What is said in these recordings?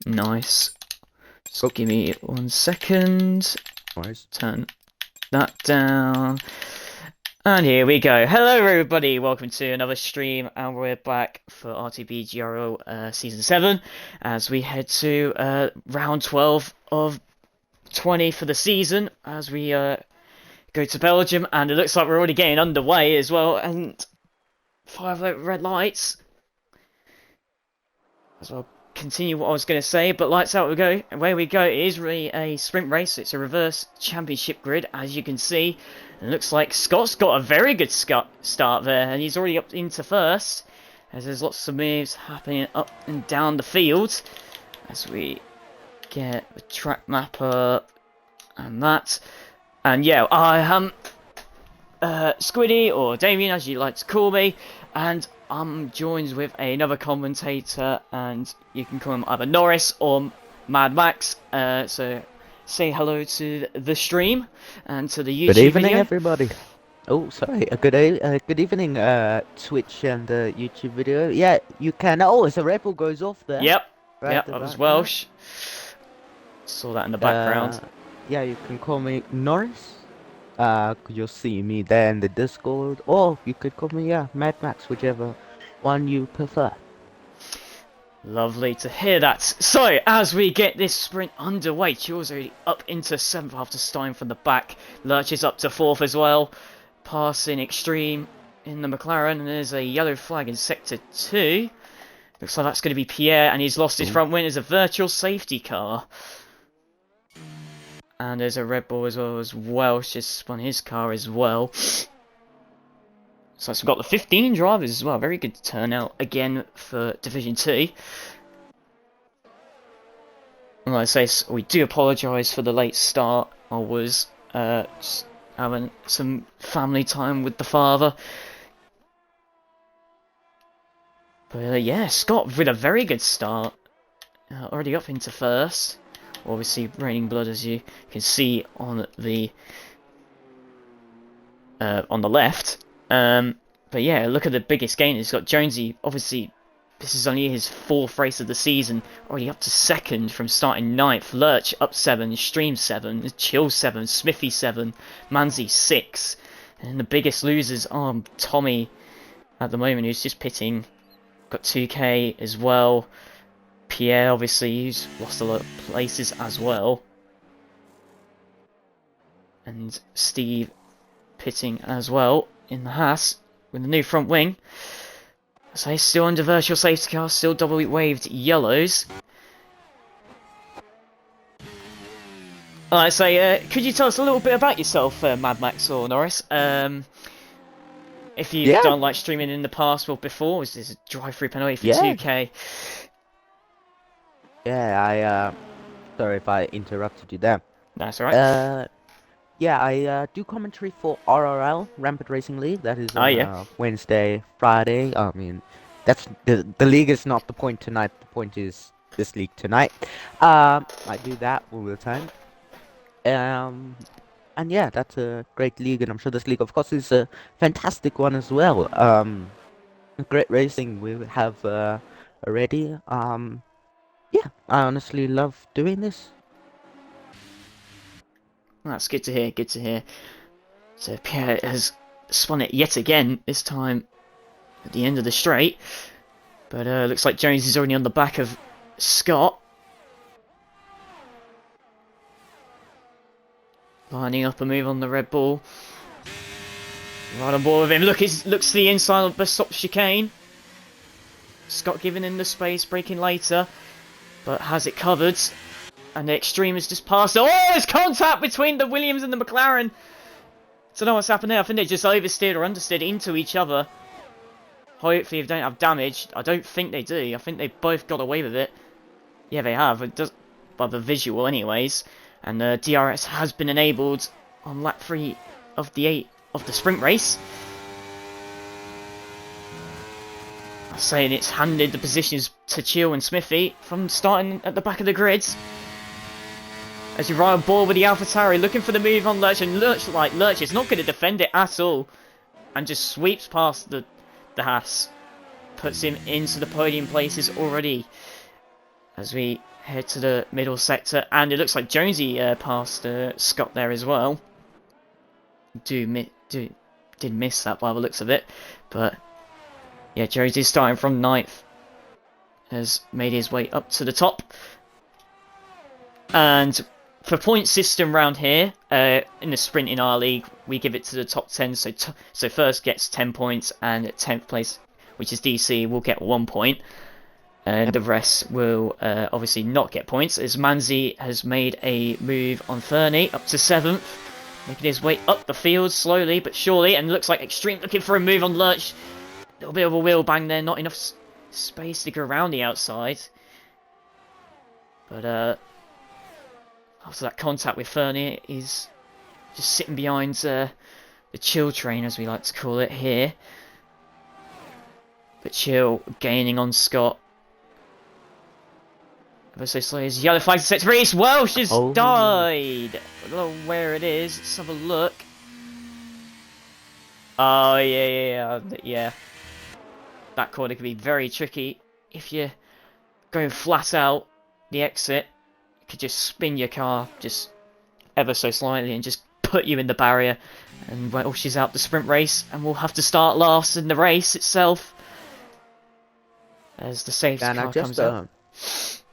Nice. Oh. Give me 1 second. Nice. Turn that down. And here we go. Hello everybody, welcome to another stream, and we're back for RTB GRL Season 7 as we head to round 12 of 20 for the season as we go to Belgium, and it looks like we're already getting underway as well, and 5 red lights. As well, continue what I was going to say, but lights out we go. And where we go, it is really a sprint race. It's a reverse championship grid, as you can see. And it looks like Scott's got a very good start there, and he's already up into first, as there's lots of moves happening up and down the field as we get the track map up and that. And yeah, I am Squiddy, or Damien as you like to call me, and I'm joined with another commentator, and you can call him either Norris or Mad Max. So say hello to the stream and to the YouTube Good evening, video. everybody. Oh, sorry. Good evening, Twitch and YouTube video. Yeah, you can. Oh, it's a rebel goes off there. Yep, Right yep, I was Welsh. Saw that in the background. Yeah, you can call me Norris. You'll see me there in the Discord, or you could call me Mad Max, whichever one you prefer. Lovely to hear that. So, as we get this sprint underway, Chill's already up into 7th after starting from the back. Lurch is up to 4th as well. Passing Extreme in the McLaren, and there's a yellow flag in Sector 2. Looks like that's going to be Pierre, and he's lost his front wing as a virtual safety car. And there's a Red Bull as well as Welsh just spun his car as well. So we've got the 15 drivers as well. Very good turnout again for Division 2. And like I say, we do apologise for the late start. I was just having some family time with the father. But yeah, Scott with a very good start. Already up into first. Obviously raining blood, as you can see on the left. But yeah, look at the biggest gain. It's got Jonesy. Obviously, this is only his 4th race of the season. Already up to 2nd from starting 9th. Lurch up 7, Stream 7, Chill 7, Smithy 7, Manzi 6. And the biggest losers are Tommy at the moment, who's just pitting. Got 2k as well. Pierre, obviously, who's lost a lot of places as well. And Steve pitting as well in the Haas with the new front wing. So he's still under virtual safety car, still double waved yellows. Alright, so could you tell us a little bit about yourself, Mad Max or Norris? If you've done like streaming in the past or before, is this a drive-through penalty for 2k? Yeah, sorry if I interrupted you there. That's alright. Yeah, I do commentary for RRL, Rampant Racing League. That is on Wednesday, Friday. I mean, that's the league is not the point tonight. The point is this league tonight. I do that all the time. And yeah, that's a great league, and I'm sure this league, of course, is a fantastic one as well. Great racing we have already. Yeah, I honestly love doing this. That's good to hear, good to hear. So Pierre has spun it yet again, this time at the end of the straight. But looks like Jones is already on the back of Scott. Lining up a move on the Red Bull. Right on board with him. Look, looks to the inside of the stop chicane. Scott giving him the space, braking later. But has it covered. And the Extreme has just passed. Oh, there's contact between the Williams and the McLaren. Don't know what's happened there. I think they just oversteered or understeered into each other. Hopefully they don't have damage. I don't think they do. I think they both got away with it. Yeah, they have. It does, by the visual anyways. And the DRS has been enabled on lap 3 of the sprint race. I'm saying it's handed the positions to Chill and Smithy from starting at the back of the grids. As you ride on board with the AlphaTauri, looking for the move on Lurch, and Lurch is not going to defend it at all, and just sweeps past the Haas, puts him into the podium places already. as we head to the middle sector, and it looks like Jonesy passed Scott there as well. Did miss that by the looks of it, but yeah, Jonesy's starting from 9th, has made his way up to the top. And for point system round here, in the sprint in our league, we give it to the top 10. So first gets 10 points, and 10th place, which is DC, will get 1 point. And the rest will obviously not get points, as Manzi has made a move on Fernie up to 7th, making his way up the field slowly but surely, and looks like Extreme looking for a move on Lurch. A little bit of a wheel bang there, not enough space to go around the outside. But after that contact with Fernie, he's just sitting behind the Chill train, as we like to call it here. But Chill gaining on Scott. Ever so slowly as yellow flag sets Reese. Welsh has died. I don't know where it is. Let's have a look. Oh yeah. That corner can be very tricky if you're going flat out the exit. You could just spin your car just ever so slightly and just put you in the barrier. And Welsh is out the sprint race, and we'll have to start last in the race itself as the safety car comes out.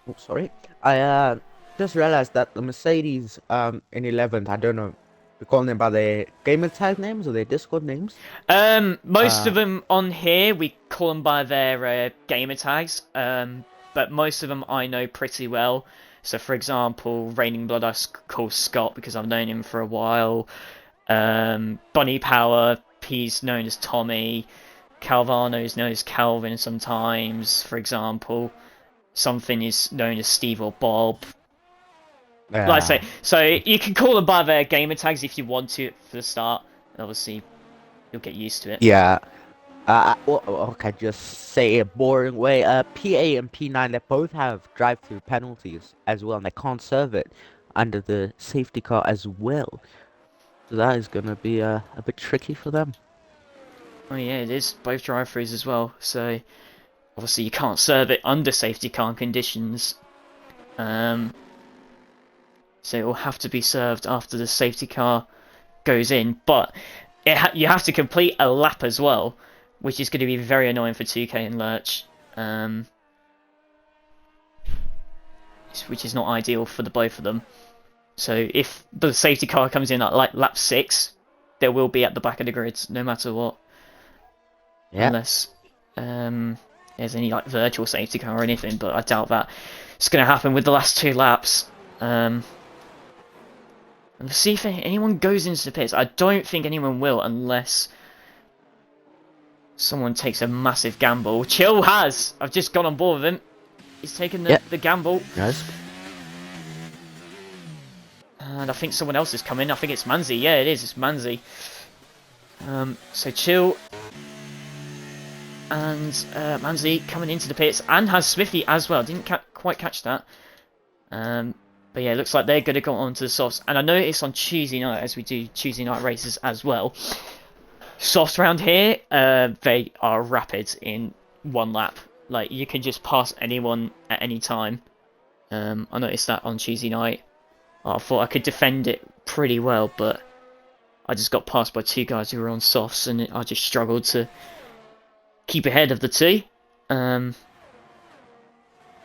Oh, sorry. I just realized that the Mercedes in 11th, I don't know, we call them by their gamer tag names or their Discord names? Most of them on here, we call them by their gamer tags. But most of them I know pretty well. So, for example, Raining Blood I call Scott because I've known him for a while. Bunny Power, he's known as Tommy. Calvano is known as Calvin sometimes, for example. Something is known as Steve or Bob. Like I say, so you can call them by their gamer tags if you want to for the start. Obviously, you'll get used to it. Yeah. Okay, just say a boring way. PA and P9, they both have drive-through penalties as well, and they can't serve it under the safety car as well. So that is going to be a bit tricky for them. Oh yeah, it is. Both drive-throughs as well. So obviously you can't serve it under safety car conditions. So it will have to be served after the safety car goes in. But you have to complete a lap as well, which is going to be very annoying for 2K and Lurch. Which is not ideal for the both of them. So if the safety car comes in at like lap 6, they will be at the back of the grids no matter what. Yeah. Unless there's any like virtual safety car or anything, but I doubt that it's going to happen with the last 2 laps. And let's see if anyone goes into the pits. I don't think anyone will unless someone takes a massive gamble. Chill has! I've just gone on board with him. He's taken the gamble. Yes. And I think someone else is coming. I think it's Manzi. Yeah, it is. It's Manzi. So Chill and Manzi coming into the pits, and has Smithy as well. Didn't quite catch that. But yeah, it looks like they're going to go on to the softs. And I know it's on Tuesday night, as we do Tuesday night races as well. Softs around here, they are rapid in 1 lap. Like, you can just pass anyone at any time. I noticed that on Tuesday night. I thought I could defend it pretty well, but I just got passed by 2 guys who were on softs, and I just struggled to keep ahead of the 2.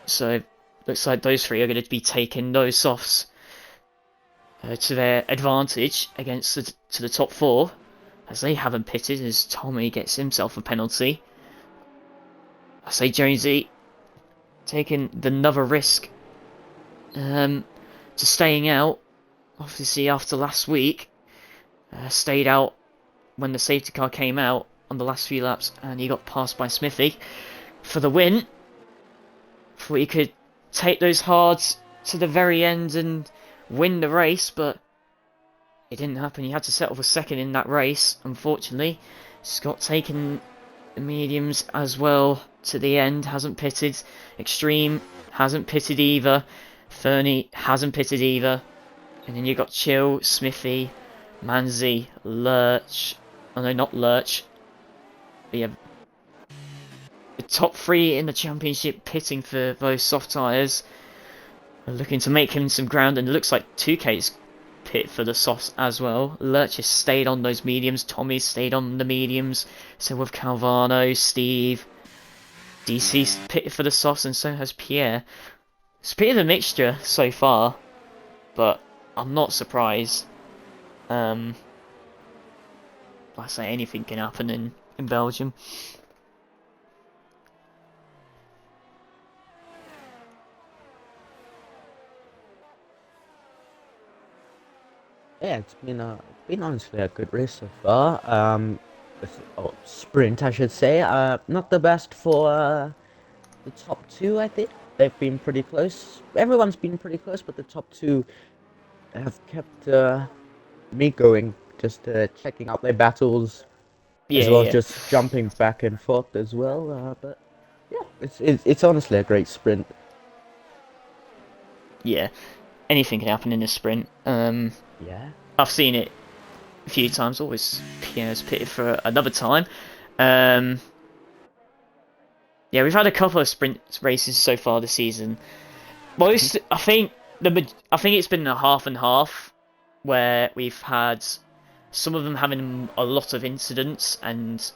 So looks like those 3 are going to be taking those softs to their advantage against the top 4, as they haven't pitted, as Tommy gets himself a penalty. I say Jonesy taking another risk to staying out. Obviously after last week, stayed out when the safety car came out on the last few laps, and he got passed by Smithy for the win. Thought he could take those hards to the very end and win the race, but it didn't happen. He had to settle for 2nd in that race, unfortunately. Scott taking the mediums as well to the end, hasn't pitted. Extreme hasn't pitted either. Fernie hasn't pitted either. And then you've got Chill, Smithy, Manzi, Lurch. Oh no, not Lurch. But yeah, the top 3 in the championship pitting for those soft tyres. We're looking to make him some ground, and it looks like 2K's pit for the softs as well. Lurch has stayed on those mediums, Tommy stayed on the mediums, so with Calvano, Steve, DC's pitted for the softs, and so has Pierre. It's a bit of a mixture so far, but I'm not surprised. Like I say, anything can happen in Belgium. Yeah, it's been honestly a good race so far. Sprint, I should say. Not the best for the top 2, I think. They've been pretty close. Everyone's been pretty close, but the top 2 have kept me going, just checking out their battles, as well as Yeah. just jumping back and forth as well. But yeah, it's honestly a great sprint. Yeah. Anything can happen in a sprint. Yeah. I've seen it a few times. Always Pierre's pitted for another time. Yeah, we've had a couple of sprint races so far this season. Most, I think it's been a half and half, where we've had some of them having a lot of incidents and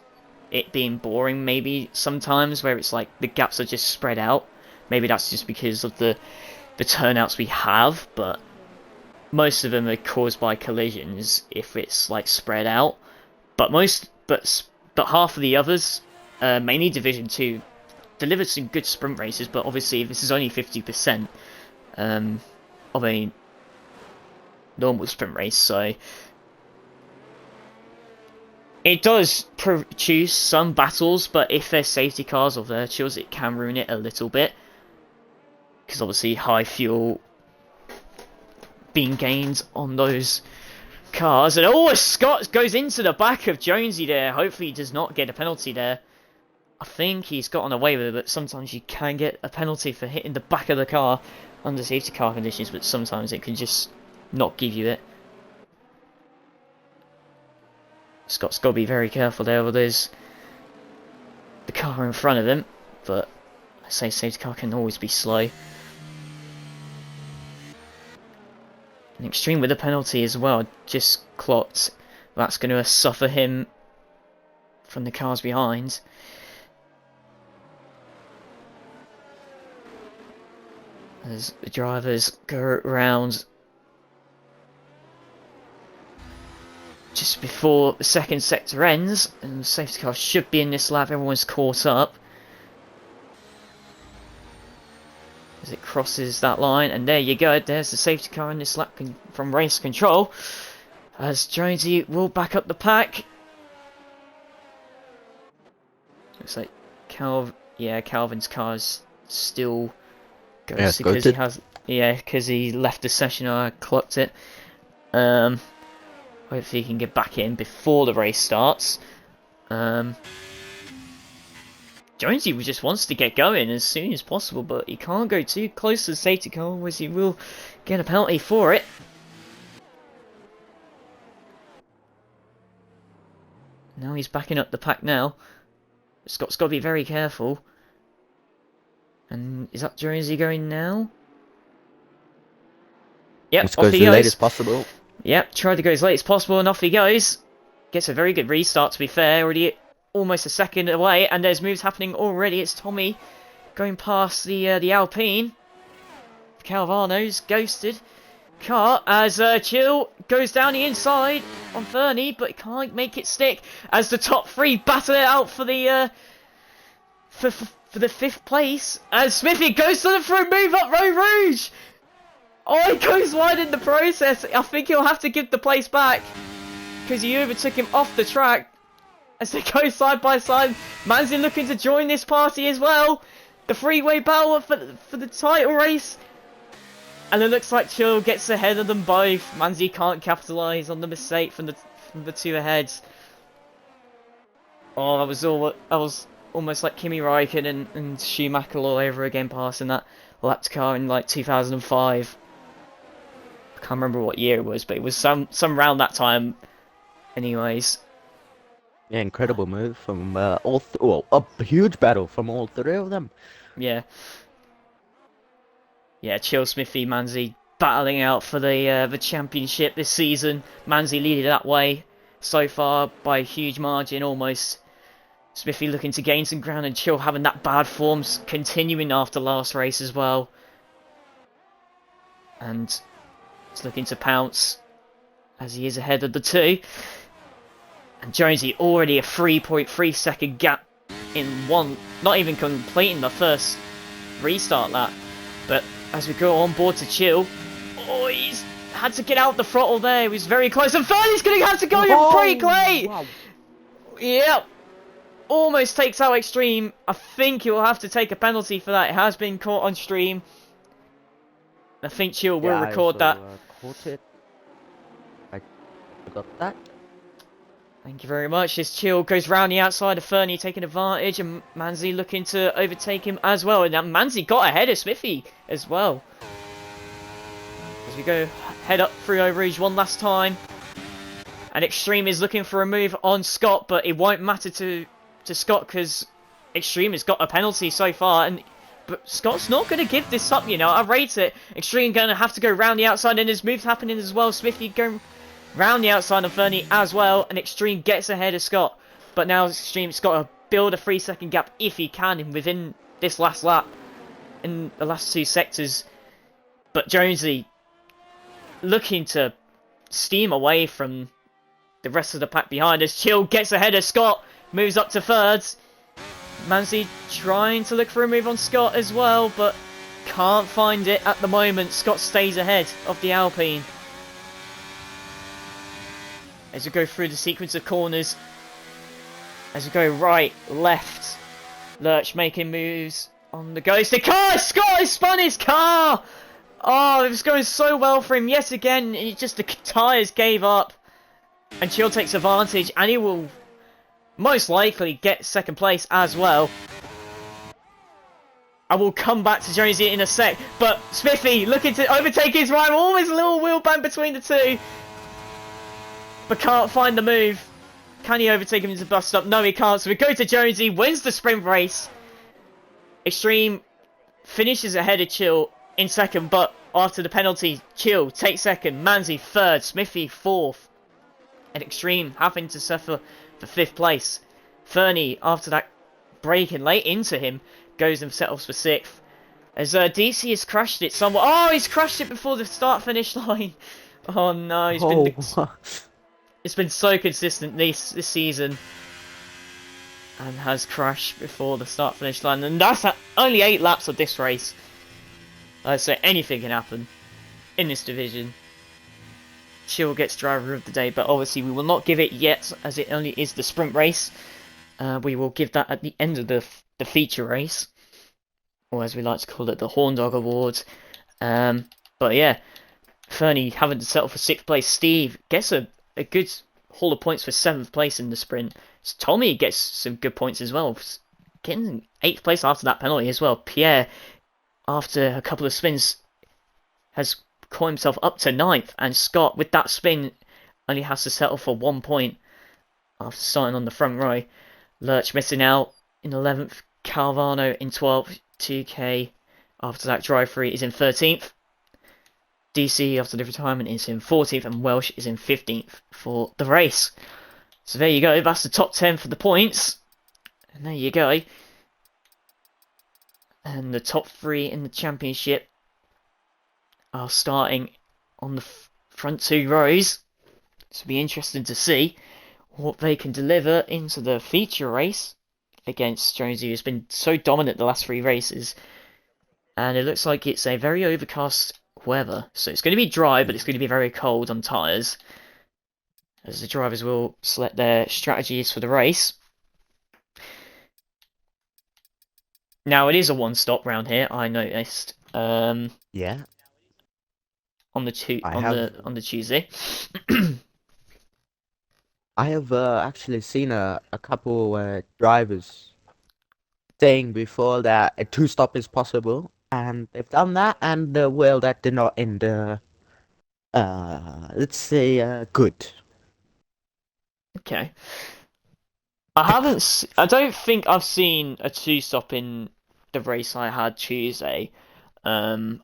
it being boring. Maybe sometimes where it's like the gaps are just spread out. Maybe that's just because of the turnouts we have, but most of them are caused by collisions if it's like spread out. But half of the others, mainly Division 2, delivered some good sprint races, but obviously this is only 50% of a normal sprint race, so it does produce some battles, but if there's safety cars or virtuals, it can ruin it a little bit. Because obviously high fuel being gained on those cars. And Scott goes into the back of Jonesy there. Hopefully he does not get a penalty there. I think he's gotten away with it, but sometimes you can get a penalty for hitting the back of the car under safety car conditions, but sometimes it can just not give you it. Scott's got to be very careful there, well, there's the car in front of him, but I say safety car can always be slow. An extreme with a penalty as well, just clocked. That's going to suffer him from the cars behind. As the drivers go around just before the second sector ends, and the safety car should be in this lap, everyone's caught up. As it crosses that line, and there you go, there's the safety car in this lap from race control. As Jonesy will back up the pack. Looks like Calvin's car is still goes because he has, because he left the session. I clocked it. Hopefully he can get back in before the race starts. Jonesy just wants to get going as soon as possible, but he can't go too close to the safety car, otherwise he will get a penalty for it. Now he's backing up the pack now. Scott's got to be very careful. And is that Jonesy going now? Yep, Let's off go he as goes. late as possible. Yep, tried to go as late as possible, and off he goes. Gets a very good restart, to be fair. Already almost a second away, and there's moves happening already. It's Tommy going past the Alpine. Calvano's ghosted car as Chill goes down the inside on Fernie, but can't make it stick as the top 3 battle it out for the for the 5th place. As Smithy goes to the front, move up Row Rouge. Oh, he goes wide in the process. I think he'll have to give the place back because he overtook him off the track. As they go side by side, Manzi looking to join this party as well. The freeway battle for the title race. And it looks like Chill gets ahead of them both. Manzi can't capitalise on the mistake from the 2 ahead. Oh, that was almost like Kimi Räikkönen and Schumacher all over again, passing that lapped car in like 2005. I can't remember what year it was, but it was some round that time. Anyways. Yeah, incredible move from well, a huge battle from all three of them. Yeah. Yeah, Chill, Smithy, Manzi battling out for the championship this season. Manzi leading that way so far by a huge margin, almost. Smithy looking to gain some ground, and Chill having that bad form continuing after last race as well. And he's looking to pounce as he is ahead of the two. And Jonesy already a 3.3 second gap in one, not even completing the first restart lap. But as we go on board to Chill, oh, he's had to get out the throttle there. He was very close, and Fernie's going to have to go in brake late. Wow. Yep. Almost takes out Extreme. I think he'll have to take a penalty for that. It has been caught on stream. I think Chill will record that. Caught it. I got that. Thank you very much. This Chill goes round the outside of Fernie, taking advantage, and Manzi looking to overtake him as well. And now Manzi got ahead of Smithy as well. As we go head up through Eau Rouge one last time. And Extreme is looking for a move on Scott, but it won't matter to Scott because Extreme has got a penalty so far. But Scott's not going to give this up, you know. I rate it. Extreme going to have to go round the outside, and his move's happening as well. Smithy going round the outside of Fernie as well, and Extreme gets ahead of Scott. But now Extreme's got to build a 3-second gap if he can within this last lap, in the last two sectors. But Jonesy looking to steam away from the rest of the pack behind us. Chill gets ahead of Scott, moves up to thirds. Manzi trying to look for a move on Scott as well, but can't find it at the moment. Scott stays ahead of the Alpine. As we go through the sequence of corners, as we go right, left, Lurch making moves on the go. The car! Scott has spun his car! Oh, it was going so well for him yet again. The tyres gave up. And Chill takes advantage, and he will most likely get second place as well. I will come back to Jonesy in a sec, but Smithy looking to overtake his rival. Always a little wheel bump between the two, but can't find the move. Can he overtake him into the bus stop? No, he can't. So we go to Jonesy, wins the sprint race. Extreme finishes ahead of Chill in second, but after the penalty, Chill takes second, Manzi third, Smithy fourth, and Extreme having to suffer for fifth place. Fernie, after that breaking late into him, goes and settles for sixth. As DC has crashed it somewhat. Oh, he's crashed it before the start-finish line. Oh no, it's been so consistent this season, and has crashed before the start-finish line. And that's only 8 laps of this race. So anything can happen in this division. Chill gets driver of the day, but obviously we will not give it yet, as it only is the sprint race. We will give that at the end of the feature race, or as we like to call it, the Horn Dog Awards. But yeah, Fernie having to settle for 6th place. Steve gets a good haul of points for 7th place in the sprint. So Tommy gets some good points as well, getting 8th place after that penalty as well. Pierre, after a couple of spins, has caught himself up to 9th, and Scott, with that spin, only has to settle for 1 point after starting on the front row. Lurch missing out in 11th, Calvano in 12th, 2K after that drive-through is in 13th. DC after the retirement is in 14th, and Welsh is in 15th for the race. So there you go, that's the top 10 for the points. And there you go. And the top 3 in the championship are starting on the front 2 rows. So it'll be interesting to see what they can deliver into the feature race against Jonesy, who's been so dominant the last 3 races. And it looks like it's a very overcast weather. So it's going to be dry, but it's going to be very cold on tyres, as the drivers will select their strategies for the race. Now it is a one-stop round here, I noticed. Yeah. On the Tuesday. I have actually seen a couple drivers saying before that a 2-stop is possible, and they've done that, and well, that did not end let's say good. Okay. I don't think I've seen a two-stop in the race I had Tuesday. Um,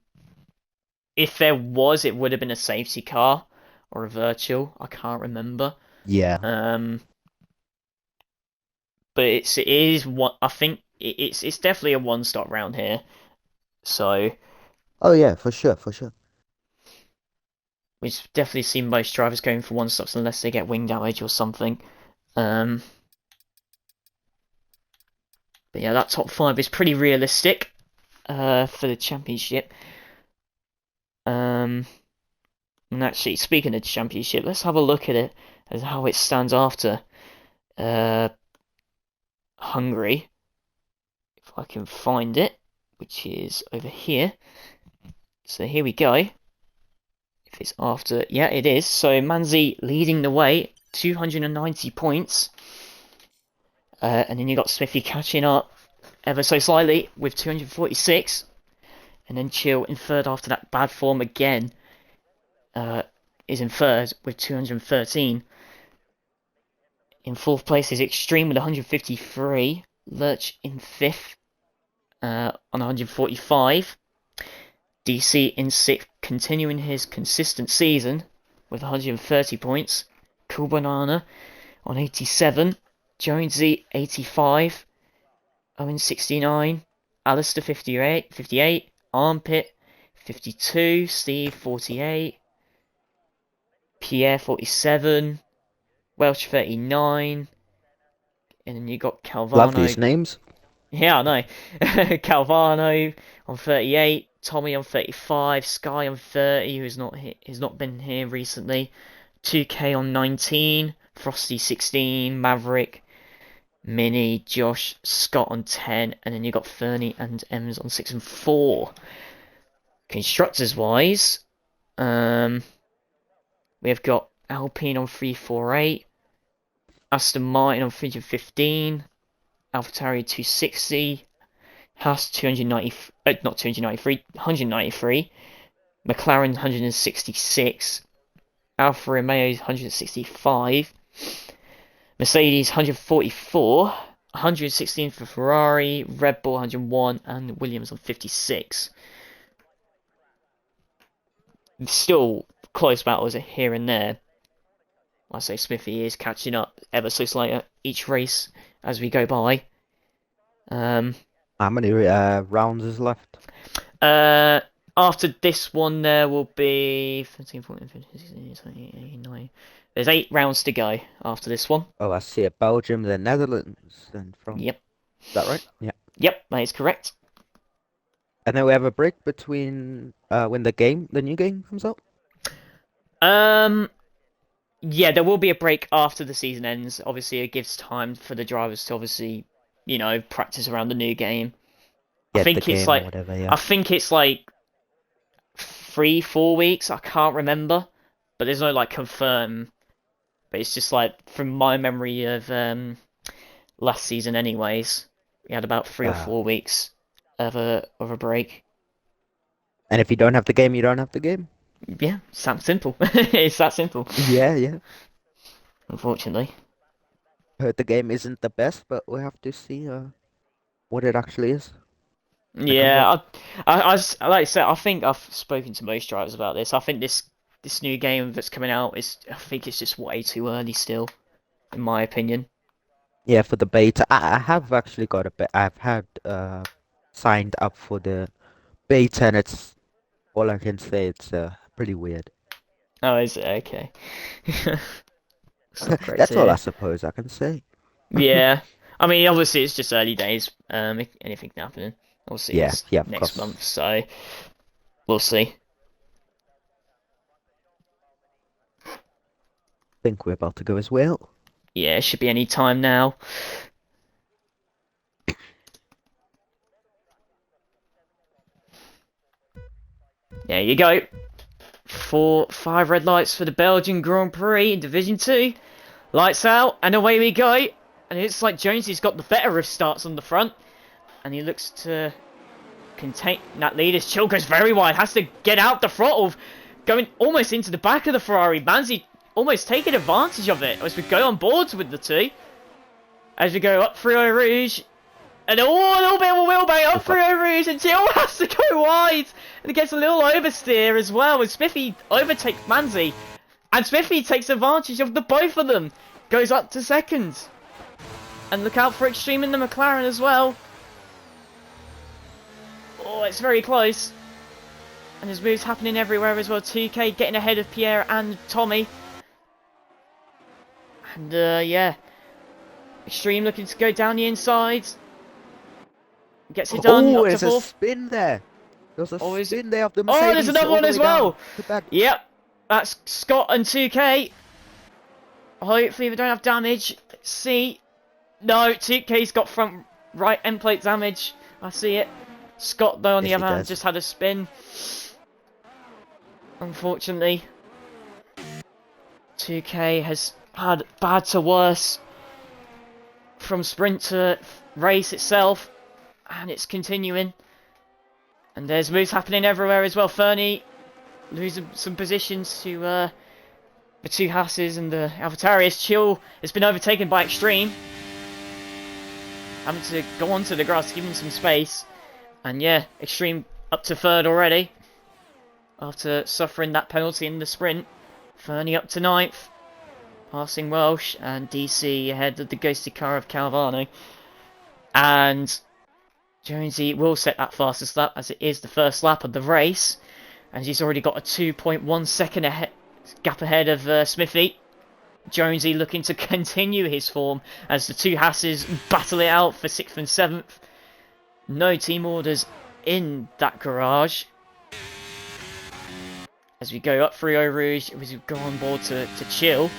if there was, it would have been a safety car or a virtual. I can't remember. Yeah. Um, but it is what I think it's definitely a one-stop round here. So Oh yeah, for sure, for sure. we've definitely seen most drivers going for one-stops unless they get wing damage or something. Um, but yeah, that top five is pretty realistic for the championship. And actually, speaking of the championship, let's have a look at it as how it stands after uh, Hungary. If I can find it, which is over here. So here we go. If it's after, yeah, it is. So Manzi leading the way, 290 points. And then you got Smithy catching up ever so slightly with 246. And then Chill in third after that bad form again. Is in third with 213. In fourth place is Extreme with 153. Lurch in fifth on 145. DC in sixth, continuing his consistent season with 130 points. Cool Banana on 87. Jonesy 85. Owen 69. Alistair 58. Armpit 52. Steve 48. Pierre 47. Welch 39. And then you got Love Calvano. these names. Yeah, I know. Calvano on 38, Tommy on 35, Sky on 30, who's not been here recently. 2K on 19, Frosty 16, Maverick, Minnie, Josh, Scott on 10, and then you got Fernie and Ems on 6 and 4. Constructors wise, we have got Alpine on 348, Aston Martin on 315, AlphaTauri 260, Haas 290, not 293, 193, McLaren 166, Alfa Romeo 165, Mercedes 144, 116 for Ferrari, Red Bull 101, and Williams on 56. Still close battles here and there. I say Smithy is catching up ever so slightly each race as we go by. How many rounds is left? After this one, there will be 13, 14, 15, 16, 17, 18, 19. There's 8 rounds to go after this one. Oh, I see it. Belgium, the Netherlands, and France. Yep. Is that right? Yeah. Yep, that is correct. And then we have a break between when the new game comes out. Um, yeah, there will be a break after the season ends. Obviously, it gives time for the drivers to obviously, practice around the new game. Get the game or whatever. Yeah. I think it's like 3-4 weeks. I can't remember, but there's no like confirm. But it's just like from my memory of last season, anyways, we had about 3 or 4 weeks of a break. And if you don't have the game, you don't have the game. Yeah, it's that simple. It's that simple. Yeah, yeah. Unfortunately. Heard the game isn't the best, but we'll have to see what it actually is. Yeah, I like I said, I think I've spoken to most drivers about this. I think this new game that's coming out I think it's just way too early still, in my opinion. Yeah, for the beta, I have actually got a bit. I've had signed up for the beta, and it's all I can say. It's pretty weird. Oh, is it? Okay. It's not great to That's all I hear. suppose I can say. Yeah. I mean, obviously, it's just early days. Anything can happen. Obviously, Yeah, it's yeah, of next course. month, so we'll see. Think we're about to go as well. Yeah, it should be any time now. There you go. 5 red lights for the Belgian Grand Prix in Division 2. Lights out, and away we go. And it's like Jonesy's got the better of starts on the front. And he looks to contain that lead as Chill goes very wide. Has to get out the throttle. Going almost into the back of the Ferrari. Manzi almost taking advantage of it as we go on boards with the two. as we go up through Eau Rouge. And a little bit of a wheelbait up through Eau Rouge, and Till has to go wide. And it gets a little oversteer as well, as Smithy overtakes Manzi. And Smithy takes advantage of the both of them. Goes up to second. And look out for Extreme in the McLaren as well. Oh, it's very close. And there's moves happening everywhere as well. 2K getting ahead of Pierre and Tommy. And yeah. Extreme looking to go down the inside. Gets it done. Oh, up to there's fourth. a spin there. There's a Oh, spin there of the Mercedes. Oh, there's another one as well. Yep. That's Scott and 2K. Hopefully we don't have damage. Let's see. No, 2K's got front right end plate damage. I see it. Scott, though, on the other hand, just had a spin. Unfortunately. 2K has had bad to worse. From sprint to race itself. And it's continuing. And there's moves happening everywhere as well. Fernie losing some positions to the two Hasses and the AlphaTaurius. Chill has been overtaken by Extreme. Having to go onto the grass, giving some space. And yeah, Extreme up to third already. After suffering that penalty in the sprint. Fernie up to ninth. Passing Welsh and DC ahead of the ghosted car of Calvano. And Jonesy will set that fastest lap as it is the first lap of the race. And he's already got a 2.1 second gap ahead of Smithy. Jonesy looking to continue his form as the two Hasses battle it out for 6th and 7th. No team orders in that garage. As we go up through Eau Rouge, as we go on board to chill.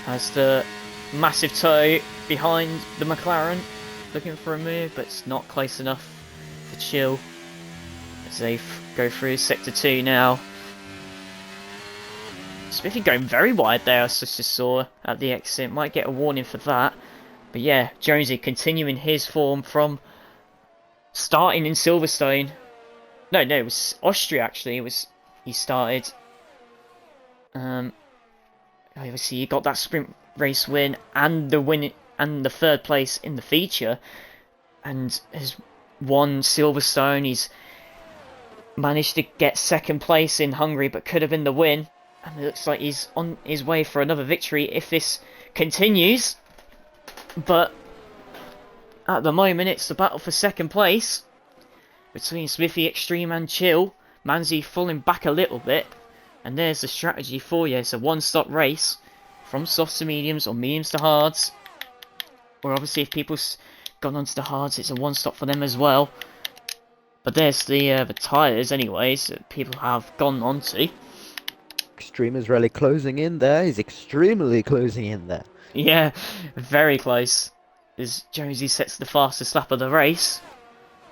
Has the massive toe behind the McLaren, looking for a move, but it's not close enough for Chill. As they go through Sector 2 now. Smithy going very wide there, I just saw at the exit. Might get a warning for that. But yeah, Jonesy continuing his form from starting in Silverstone. No, it was Austria actually. He started. Obviously, he got that sprint race win and the third place in the feature, and has won Silverstone. He's managed to get second place in Hungary, but could have been the win. And it looks like he's on his way for another victory if this continues. But at the moment, it's the battle for second place between Smithy, Extreme and Chill. Manzi falling back a little bit. And there's the strategy for you. It's a one-stop race from softs to mediums or mediums to hards. Or obviously if people's gone onto the hards, it's a one-stop for them as well. But there's the tyres anyways that people have gone onto. Extreme is really closing in there. He's extremely closing in there. Yeah, very close. As Jonesy sets the fastest lap of the race.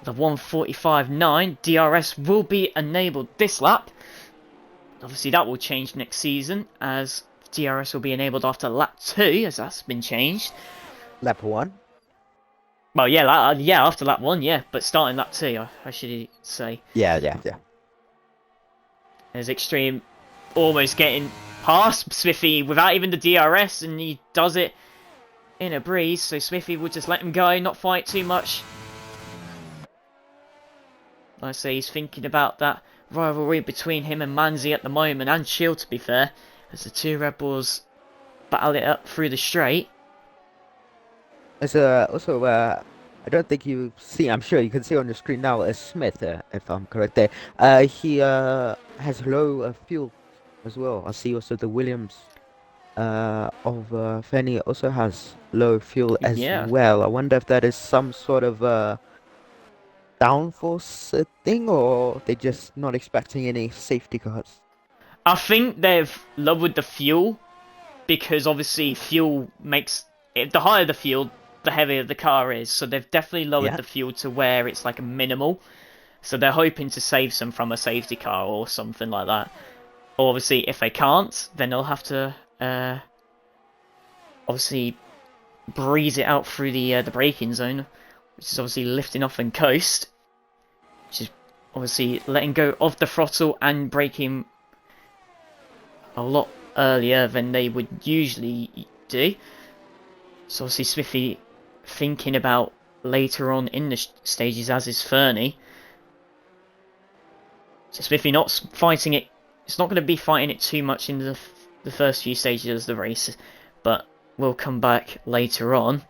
The 1:45.9. DRS will be enabled this lap. Obviously that will change next season, as DRS will be enabled after lap 2, as that's been changed. Lap 1? Well, yeah, after lap 1, yeah, but starting lap 2, I should say. Yeah. There's Extreme almost getting past Smithy without even the DRS, and he does it in a breeze, so Smithy will just let him go, not fight too much. Like I say, he's thinking about that rivalry between him and Manzi at the moment, and Chill to be fair, as the two Red Bulls battle it up through the straight. There's also I don't think you've seen, I'm sure you can see on your screen now, Smith, if I'm correct there. He has low fuel as well. I see also the Williams of Fanny also has low fuel as well. I wonder if that is some sort of downforce thing, or they're just not expecting any safety cars. I think they've lowered the fuel, because obviously fuel makes the higher the fuel, the heavier the car is, so they've definitely lowered the fuel to where it's like a minimal, so they're hoping to save some from a safety car or something like that. Or obviously if they can't, then they'll have to obviously breeze it out through the braking zone, which is obviously lifting off and coast, which is obviously letting go of the throttle and braking a lot earlier than they would usually do. So obviously Smithy thinking about later on in the stages, as is Fernie. So Smithy not fighting it. It's not going to be fighting it too much in the first few stages of the race, but we'll come back later on.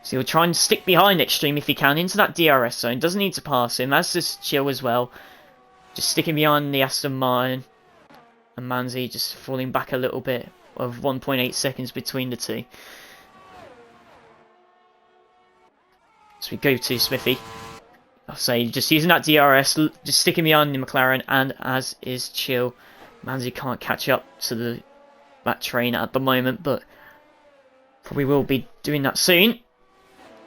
So he'll try and stick behind Extreme if he can into that DRS zone. Doesn't need to pass him. That's just chill as well. Just sticking behind the Aston Martin. And Manzi just falling back a little bit of 1.8 seconds between the two. So we go to Smithy. I'll say just using that DRS, just sticking behind the McLaren, and as is chill. Manzi can't catch up to that train at the moment, but probably will be doing that soon.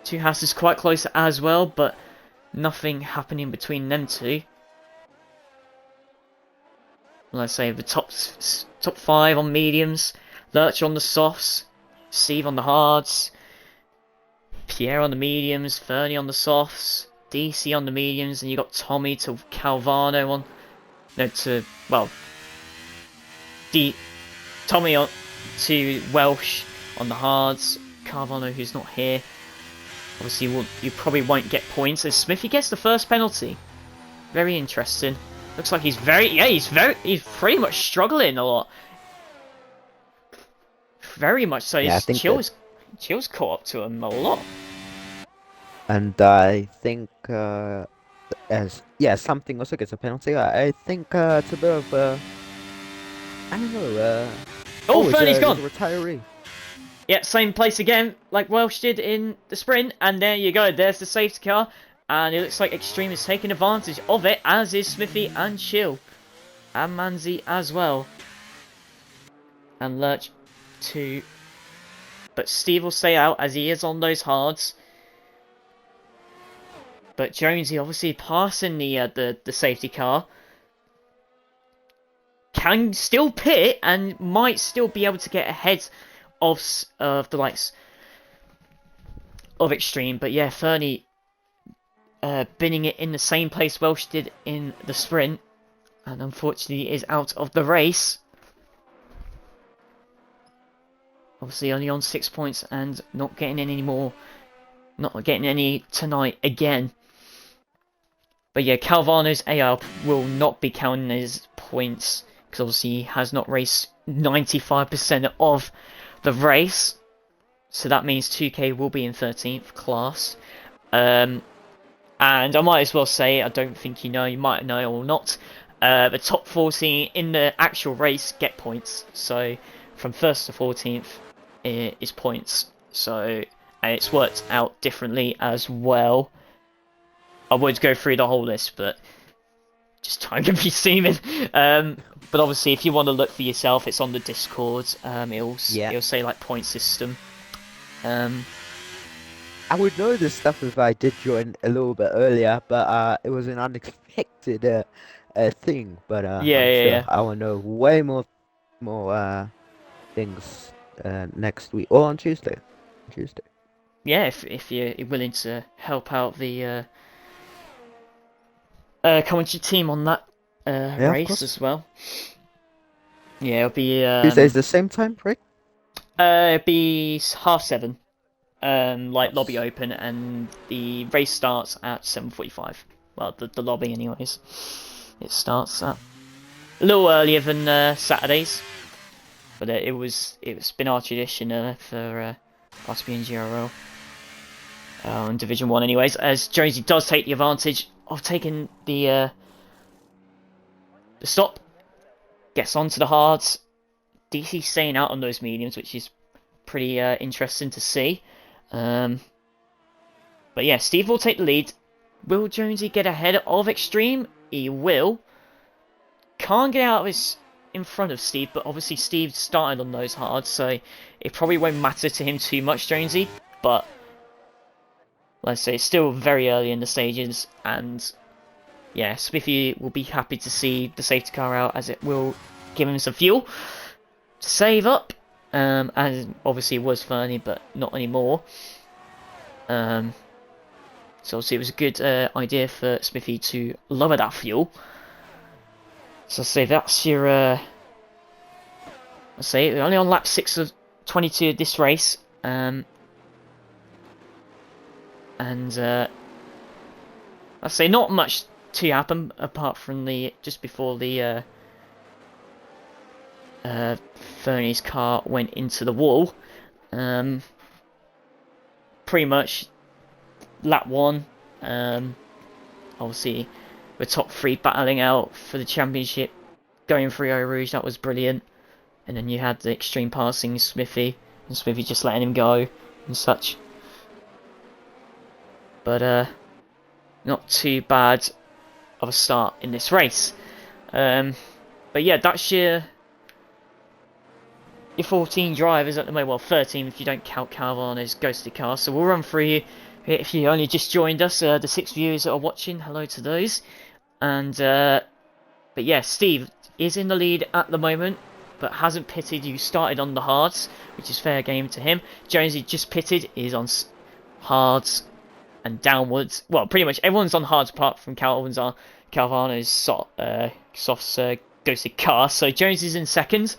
Two houses quite close as well, but nothing happening between them two. Let's say the top 5 on mediums, Lurch on the softs, Steve on the hards, Pierre on the mediums, Fernie on the softs, DC on the mediums, and you got Tommy to Calvano on, Tommy on to Welsh on the hards, Calvano who's not here. Obviously, you probably won't get points as Smithy gets the first penalty. Very interesting. Looks like he's pretty much struggling a lot. Very much so. Yeah, Chill's caught up to him a lot. And I think, something also gets a penalty. I think it's a bit of, I don't know. Fernie's gone. Retiree. Yeah, same place again, like Welsh did in the sprint, and there you go. There's the safety car. And it looks like Extreme is taking advantage of it, as is Smithy and Chill. And Manzi as well. And Lurch too. But Steve will stay out as he is on those hards. But Jonesy obviously passing the safety car. Can still pit and might still be able to get ahead of the likes of Extreme. But yeah, Fernie binning it in the same place Welsh did in the sprint, and unfortunately is out of the race. Obviously only on 6 points and not getting any more, not getting any tonight again. But yeah, Calvano's AR will not be counting his points because obviously he has not raced 95% of the race, so that means 2K will be in 13th class. And I might as well say, I don't think you might know or not, the top 14 in the actual race get points. So from 1st to 14th is points. So, and it's worked out differently as well. I would go through the whole list, but just time can be seeming. But obviously, if you want to look for yourself, it's on the Discord. It'll say like point system. I would know this stuff if I did join a little bit earlier, but it was an unexpected thing. But I'm sure I will know way more things next week or on Tuesday. Yeah, if you're willing to help out the commentary team on that race as well. Yeah, it'll be Tuesday's the same time, right? It'll be 7:30. Like lobby open, and the race starts at 7:45. Well, the lobby anyways. It starts at a little earlier than Saturdays, but it's been our tradition for RTB and GRL in Division 1 anyways, as Jonesy does take the advantage of taking the stop, gets onto the hards. DC staying out on those mediums, which is pretty interesting to see. But yeah, Steve will take the lead. Will Jonesy get ahead of Extreme? He will. Can't get out of his in front of Steve, but obviously Steve started on those hards, so it probably won't matter to him too much, Jonesy. But let's say it's still very early in the stages, and yeah, Smithy will be happy to see the safety car out, as it will give him some fuel to save up. As obviously it was Fernie, but not anymore. So obviously it was a good idea for Smithy to lower that fuel. So I'll say that's your Let's see, we're only on lap 6 of 22 of this race. And I'd say not much to happen apart from just before the Fernie's car went into the wall. Pretty much lap 1. Obviously, the top 3 battling out for the championship, going through Eau Rouge. That was brilliant. And then you had the extreme passing Smithy, and Smithy just letting him go and such. But not too bad of a start in this race. But yeah, that's your 14 drivers at the moment. Well, 13 if you don't count Calvano's ghosted car. So we'll run through you. If you only just joined us, the 6 viewers that are watching, hello to those. And but yeah, Steve is in the lead at the moment, but hasn't pitted. You started on the hards, which is fair game to him. Jonesy just pitted, is on hards and downwards. Well, pretty much everyone's on hards apart from Calvano's soft ghosted car. So Jones is in second,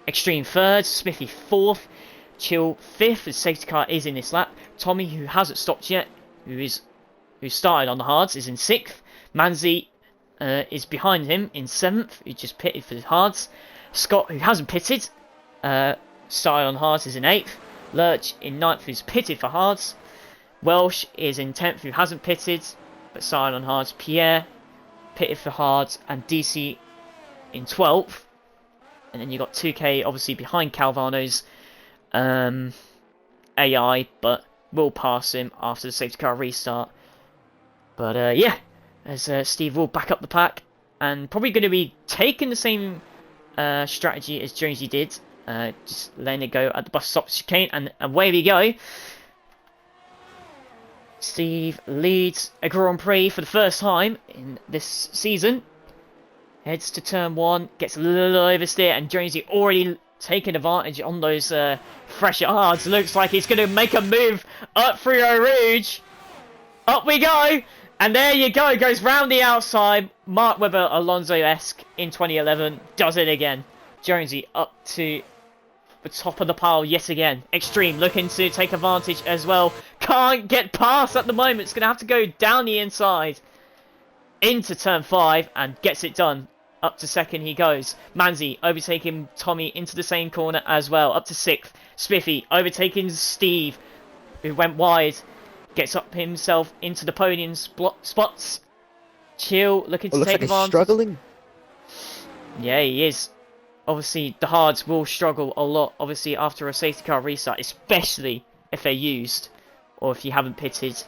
Extreme third, Smithy fourth, Chill fifth. The safety car is in this lap. Tommy, who hasn't stopped yet, who started on the hards, is in sixth. Manzi is behind him in seventh, who just pitted for the hards. Scott, who hasn't pitted, started on hards, is in eighth. Lurch in ninth, who's pitted for hards. Welsh is in 10th, who hasn't pitted, but started on hards. Pierre, pitted for hards, and DC in 12th. And then you got 2K, obviously, behind Calvano's AI, but will pass him after the safety car restart. But yeah, as Steve will back up the pack, and probably going to be taking the same strategy as Jonesy did. Just letting it go at the bus stop chicane, and away we go. Steve leads a Grand Prix for the first time in this season. Heads to turn 1, gets a little oversteer, and Jonesy already taking advantage on those fresher hards. Looks like he's going to make a move up through Eau Rouge. Up we go! And there you go, goes round the outside. Mark Webber, Alonso-esque in 2011, does it again. Jonesy up to the top of the pile yet again. Extreme looking to take advantage as well. Can't get past at the moment. It's going to have to go down the inside into turn 5 and gets it done. Up to second he goes. Manzi overtaking Tommy into the same corner as well. Up to 6th. Spiffy overtaking Steve, who went wide. Gets up himself into the podium spots. Chill looking to take advantage. Struggling. Yeah, he is. Obviously, the hards will struggle a lot, obviously, after a safety car restart, especially if they're used, or if you haven't pitted.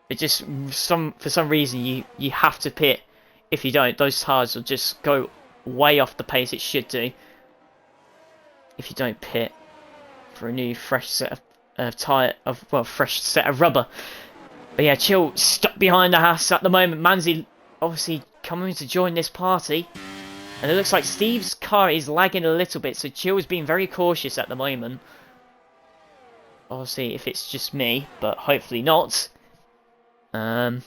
It just, for some reason, you have to pit. If you don't, those hards will just go way off the pace it should do. If you don't pit for a new fresh set of fresh set of rubber. But yeah, Chill stuck behind the house at the moment. Manzi obviously coming to join this party. And it looks like Steve's car is lagging a little bit, so Chill is being very cautious at the moment. Obviously, if it's just me, but hopefully not. No,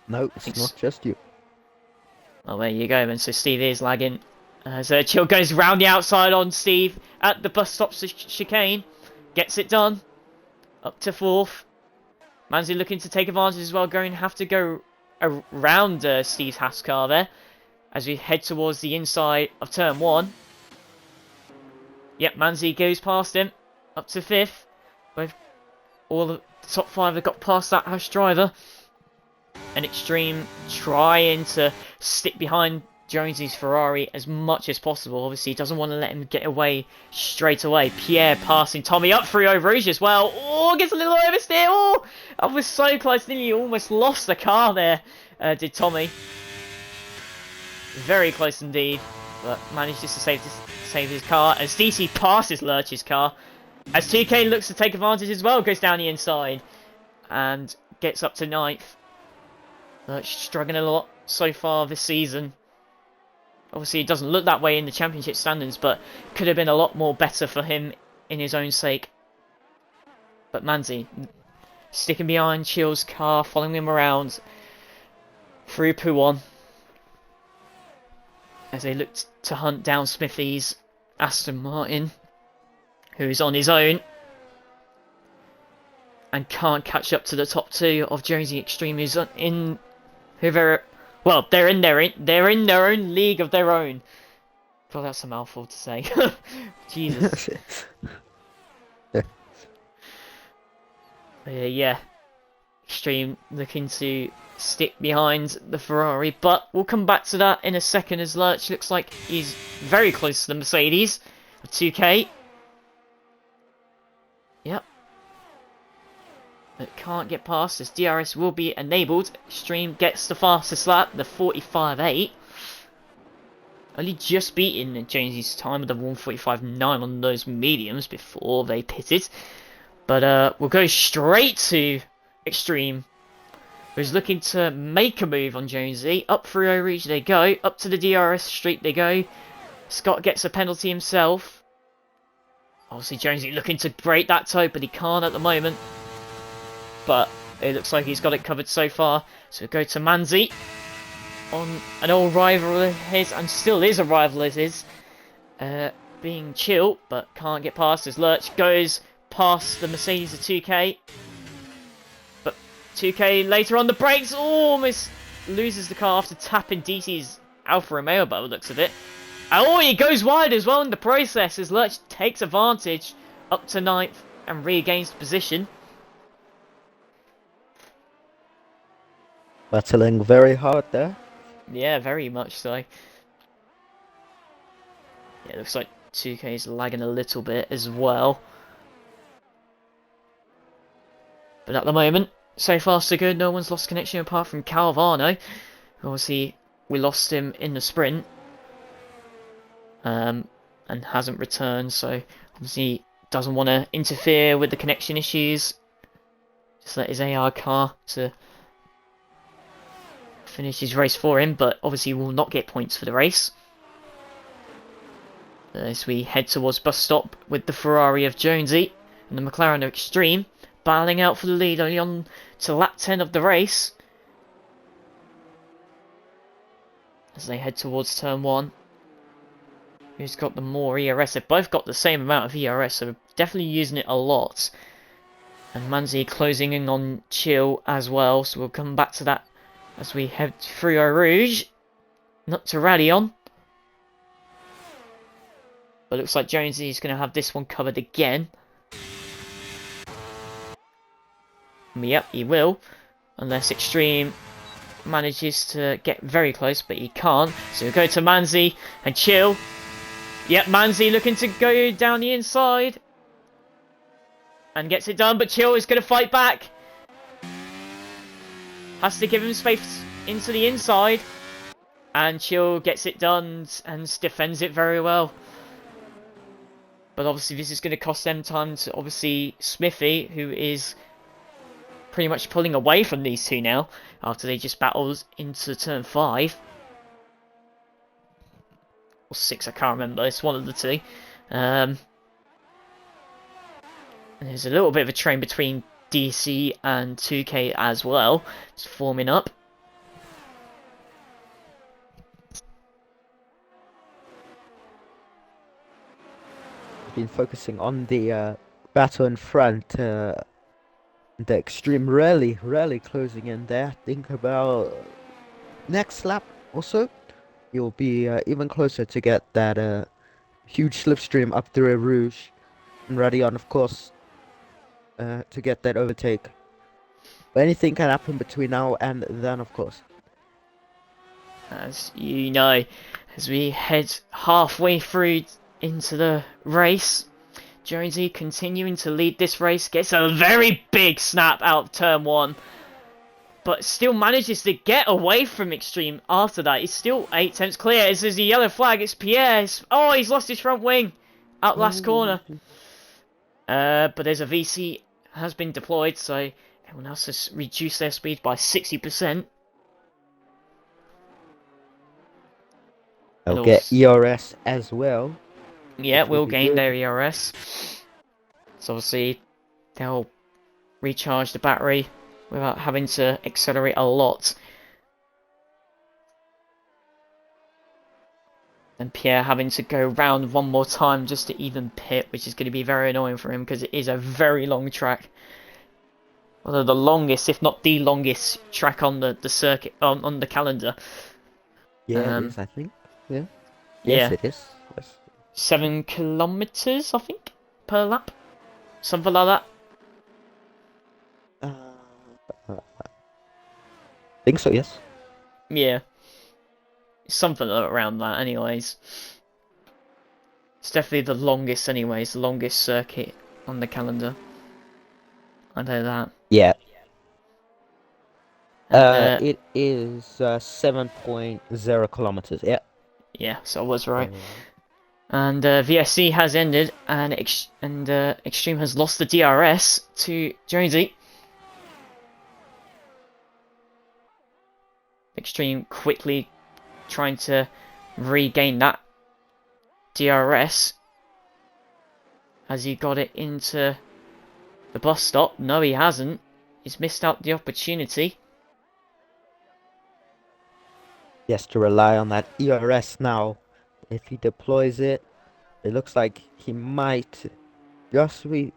it's not just you. Oh, there you go, then. So Steve is lagging. So Chill goes round the outside on Steve at the bus stop chicane. Gets it done. Up to 4th. Manzi looking to take advantage as well. Going to have to go around Steve's Haas car there. As we head towards the inside of turn 1. Yep, Manzi goes past him. Up to 5th. Both all the top 5 have got past that Haas driver. And Extreme trying to stick behind Jonesy's Ferrari as much as possible. Obviously, he doesn't want to let him get away straight away. Pierre passing Tommy up through Eau Rouge as well. Oh, gets a little oversteer. Oh, I was so close. Nearly almost lost the car there, did Tommy. Very close indeed, but managed just to save his car as DC passes Lurch's car. As 2K looks to take advantage as well, goes down the inside and gets up to 9th. Lurch struggling a lot so far this season. Obviously, it doesn't look that way in the championship standings, but could have been a lot more better for him in his own sake. But Manzi sticking behind Chill's car, following him around through Pouon. as they look to hunt down Smithy's Aston Martin, who's on his own and can't catch up to the top two of Jonesy Extreme, who's in whoever. Well, they're in their own league of their own. Well, that's a mouthful to say. Jesus. Yeah. Extreme looking to stick behind the Ferrari, but we'll come back to that in a second, as Lurch looks like he's very close to the Mercedes of 2K. Yep. But can't get past, as DRS will be enabled. Extreme gets the fastest lap, the 45.8. Only just beaten Jonesy's time with the 145.9 on those mediums before they pitted. But we'll go straight to Extreme, who's looking to make a move on Jonesy. Up through Eau Rouge they go, up to the DRS street they go. Scott gets a penalty himself. Obviously Jonesy looking to break that toe, but he can't at the moment. But it looks like he's got it covered so far. So we'll go to Manzi, on an old rival of his, and still is a rival of his. Being chill, but can't get past as Lurch goes past the Mercedes of 2K. 2K later on the brakes, almost loses the car after tapping DC's Alfa Romeo by the looks of it. Oh, he goes wide as well in the process as Lurch takes advantage up to 9th and regains the position. Battling very hard there. Yeah, very much so. Yeah, it looks like 2K's lagging a little bit as well. But at the moment, so far so good, no one's lost connection apart from Calvano. Obviously, we lost him in the sprint. And hasn't returned, so obviously doesn't want to interfere with the connection issues. Just let his AR car to finish his race for him, but obviously will not get points for the race. As we head towards bus stop with the Ferrari of Jonesy and the McLaren of Extreme, battling out for the lead only on to lap 10 of the race. As they head towards turn 1. Who's got the more ERS? They've both got the same amount of ERS, so definitely using it a lot. And Manzi closing in on Chill as well, so we'll come back to that as we head through Eau Rouge. Not to rally on. But looks like Jonesy's going to have this one covered again. Yep, he will. Unless Extreme manages to get very close, but he can't. So we'll go to Manzi and Chill. Yep, Manzi looking to go down the inside. And gets it done, but Chill is going to fight back. Has to give him space into the inside. And Chill gets it done and defends it very well. But obviously this is going to cost them time to obviously Smithy, who is pretty much pulling away from these two now. After they just battled into turn 5. Or 6, I can't remember. It's one of the two. And there's a little bit of a train between DC and 2K as well. It's forming up. Been focusing on the battle in front. The Extreme really closing in there. Think about next lap also. You'll be even closer to get that huge slipstream up through Eau Rouge. And ready on, of course, to get that overtake. But anything can happen between now and then, of course. As you know, as we head halfway through into the race, Jonesy continuing to lead this race, gets a very big snap out of turn 1. But still manages to get away from Extreme after that. He's still 8 tenths clear. As there's a yellow flag, it's Pierre. Oh, he's lost his front wing out last corner. But there's a VC has been deployed, so everyone else has reduced their speed by 60%. They'll get ERS as well. Yeah, we'll gain their ERS. So obviously they'll recharge the battery without having to accelerate a lot. And Pierre having to go round one more time just to even pit, which is going to be very annoying for him because it is a very long track. One of the longest, if not the longest, track on the circuit, on the calendar. Yeah, it is, I think. Yeah. Yes, Yeah. it is. Yes. 7 kilometers, I think, per lap. Something like that. Think so, yes. Yeah. Something around that, anyways. It's definitely the longest, anyways. The longest circuit on the calendar. I know that. Yeah. And, it is 7.0 kilometers. Yeah. yeah, so I was right. And VSC has ended, and Extreme has lost the DRS to Jonesy. Extreme quickly trying to regain that DRS as he got it into the bus stop. No, he hasn't. He's missed out the opportunity. He has to rely on that ERS now. If he deploys it, it looks like he might just be...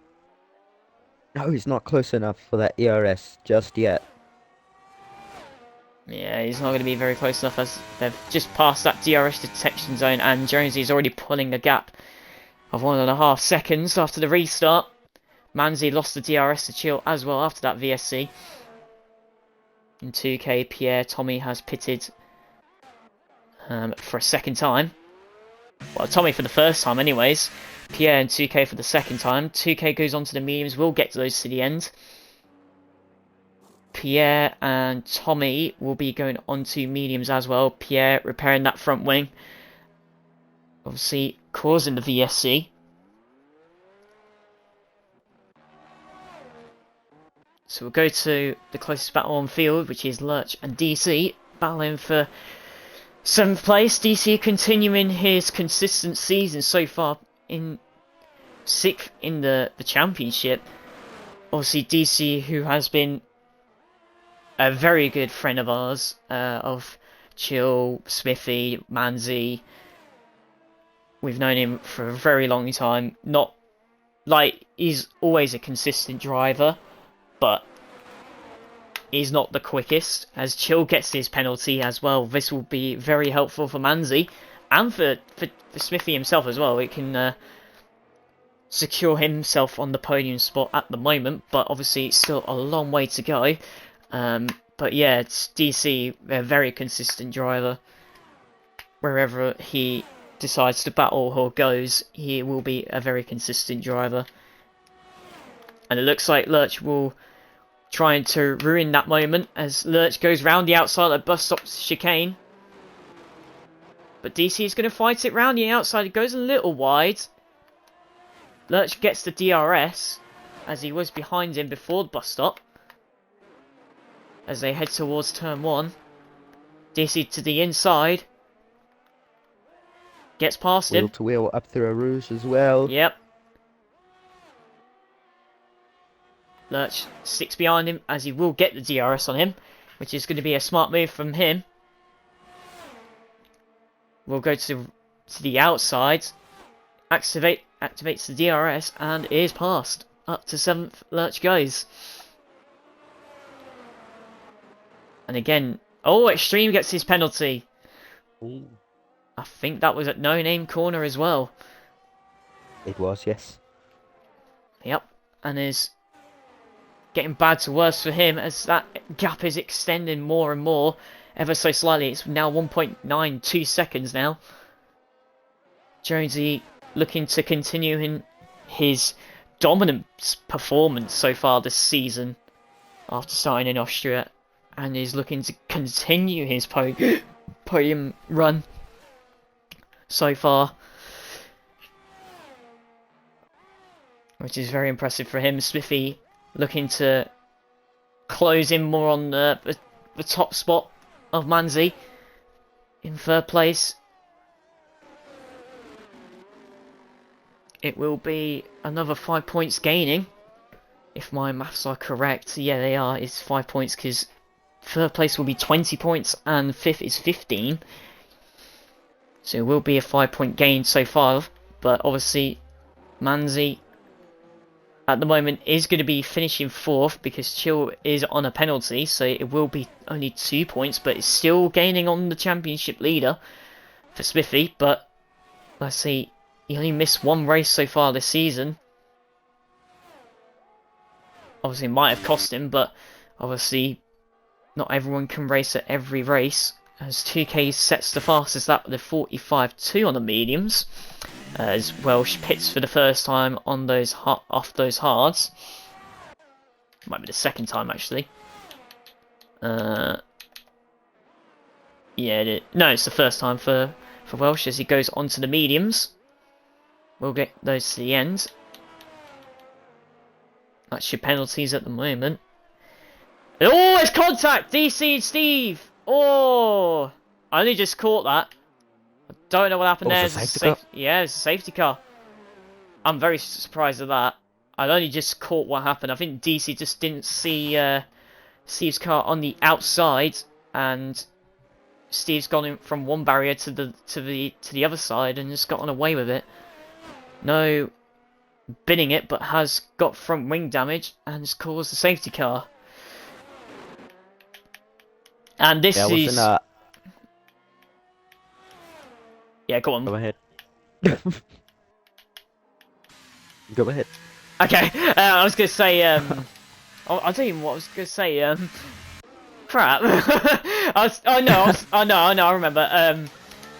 No, he's not close enough for that ERS just yet. Yeah, he's not going to be very close enough as they've just passed that DRS detection zone and Jonesy's already pulling a gap of 1.5 seconds after the restart. Manzi lost the DRS to Chill as well after that VSC. In 2K, Pierre Tommy has pitted for a second time. Well, Tommy for the first time anyways. Pierre and 2K for the second time. 2K goes on to the mediums. We'll get to those to the end. Pierre and Tommy will be going on to mediums as well. Pierre repairing that front wing. Obviously causing the VSC. So we'll go to the closest battle on field, which is Lurch and DC, battling for 7th place. DC continuing his consistent season so far in 6th in the championship. Obviously DC, who has been a very good friend of ours, of Chill, Smithy, Manzi. We've known him for a very long time. Not like he's always a consistent driver, but he's not the quickest. As Chill gets his penalty as well, this will be very helpful for Manzi and for Smithy himself as well. It can secure himself on the podium spot at the moment, but obviously still a long way to go. But yeah, it's DC, a very consistent driver. Wherever he decides to battle or goes, he will be a very consistent driver. And it looks like Lurch will try to ruin that moment as Lurch goes round the outside of bus stop chicane. But DC is going to fight it round the outside. It goes a little wide. Lurch gets the DRS as he was behind him before the bus stop. As they head towards turn 1. DC to the inside. Gets past him. Wheel to wheel up through a rouge as well. Yep. Lurch sticks behind him as he will get the DRS on him, which is going to be a smart move from him. We'll go to the outside. Activates the DRS and is passed. Up to 7th, Lurch goes. And again, oh, Extreme gets his penalty. Ooh. I think that was at No Name Corner as well. It was, yes. Yep, and is getting bad to worse for him as that gap is extending more and more, ever so slightly. It's now 1.92 seconds now. Jonesy looking to continue in his dominant performance so far this season after starting in Austria, and is looking to continue his podium run so far, which is very impressive for him. Smithy looking to close in more on the top spot of Manzi in 3rd place. It will be another 5 points gaining, if my maths are correct. Yeah, they are. It's 5 points because 3rd place will be 20 points and 5th is 15. So it will be a 5-point gain so far, but obviously Manzi at the moment is going to be finishing 4th because Chill is on a penalty, so it will be only 2 points, but it's still gaining on the championship leader for Smithy. But let's see, he only missed 1 race so far this season. Obviously it might have cost him, but obviously not everyone can race at every race, as 2K sets the fastest lap with a 45.2 on the mediums, as Welsh pits for the first time on those off those hards. Might be the second time actually. Yeah, no, it's the first time for Welsh as he goes onto the mediums. We'll get those to the end. That's your penalties at the moment. Oh, it's contact! DC and Steve! Oh! I only just caught that. I don't know what happened there. It's a safety car? Yeah, it's a safety car. I'm very surprised at that. I only just caught what happened. I think DC just didn't see Steve's car on the outside, and Steve's gone in from one barrier to the other side and just gotten away with it. No bidding it, but has got front wing damage and has caused a safety car. And this is... Yeah, go on. Go ahead. Go ahead. Okay, I was gonna say, I don't even what I was gonna say, crap. I remember,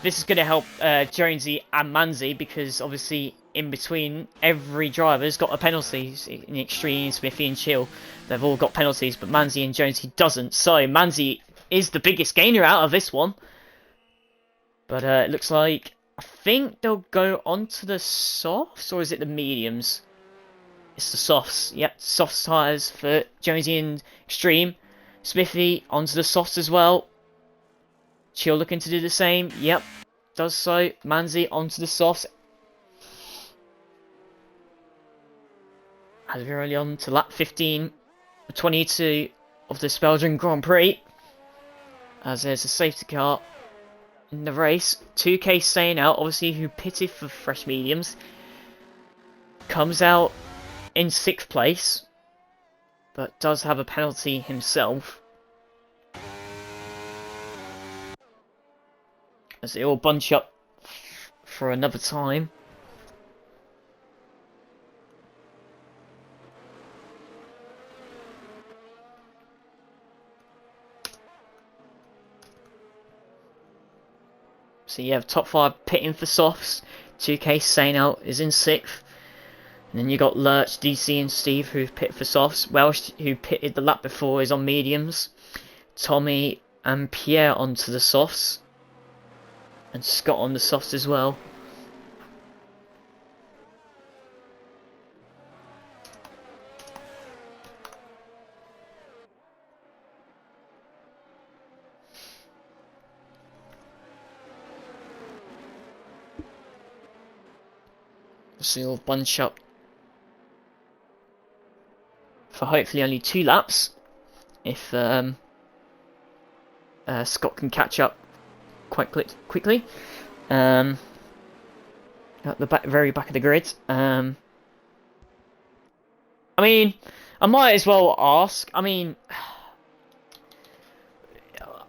this is gonna help, Jonesy and Manzi, because obviously, in between, every driver's got a penalty. In Extreme, Smithy and Chill, they've all got penalties, but Manzi and Jonesy doesn't, so Manzi is the biggest gainer out of this one. But it looks like, I think they'll go onto the softs, or is it the mediums? It's the softs. Yep, soft tyres for Jonesy and Extreme. Smithy onto the softs as well. Chill looking to do the same. Yep, does so. Manzi onto the softs. As we're early on to lap 15, 22 of this Belgian Grand Prix. As there's a safety car in the race. 2K staying out, obviously, who pitted for fresh mediums. Comes out in 6th place, but does have a penalty himself. As they all bunch up for another time. So you have top 5 pitting for softs. 2K staying out is in 6th. And then you got Lurch, DC and Steve who've pitted for softs. Welsh, who pitted the lap before, is on mediums. Tommy and Pierre onto the softs. And Scott on the softs as well. So you'll bunch up for hopefully only 2 laps, if Scott can catch up quite quickly. At the very back of the grid. I mean, I might as well ask. I mean,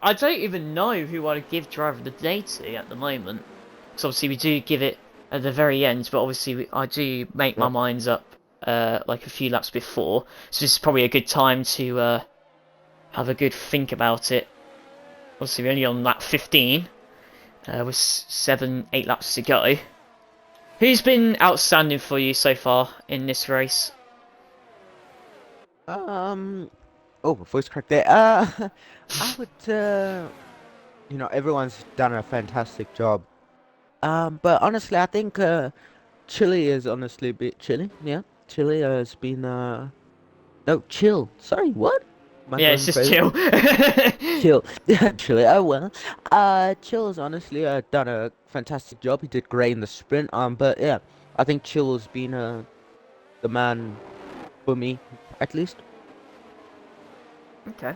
I don't even know who I'd give driver of the day to at the moment. Because obviously we do give it at the very end, but obviously I do make my minds up like a few laps before. So this is probably a good time to have a good think about it. Obviously we're only on lap 15 with 8 laps to go. Who's been outstanding for you so far in this race? Oh, voice crack there. I would, you know, everyone's done a fantastic job. But honestly, I think Chile is honestly a bit chilly. Yeah, Chile has been no, chill. Sorry, what? Yeah, it's just crazy? Chill. Chill. Chile. Oh well. Chill has honestly done a fantastic job. He did great in the sprint. But yeah, I think Chill has been the man for me, at least. Okay.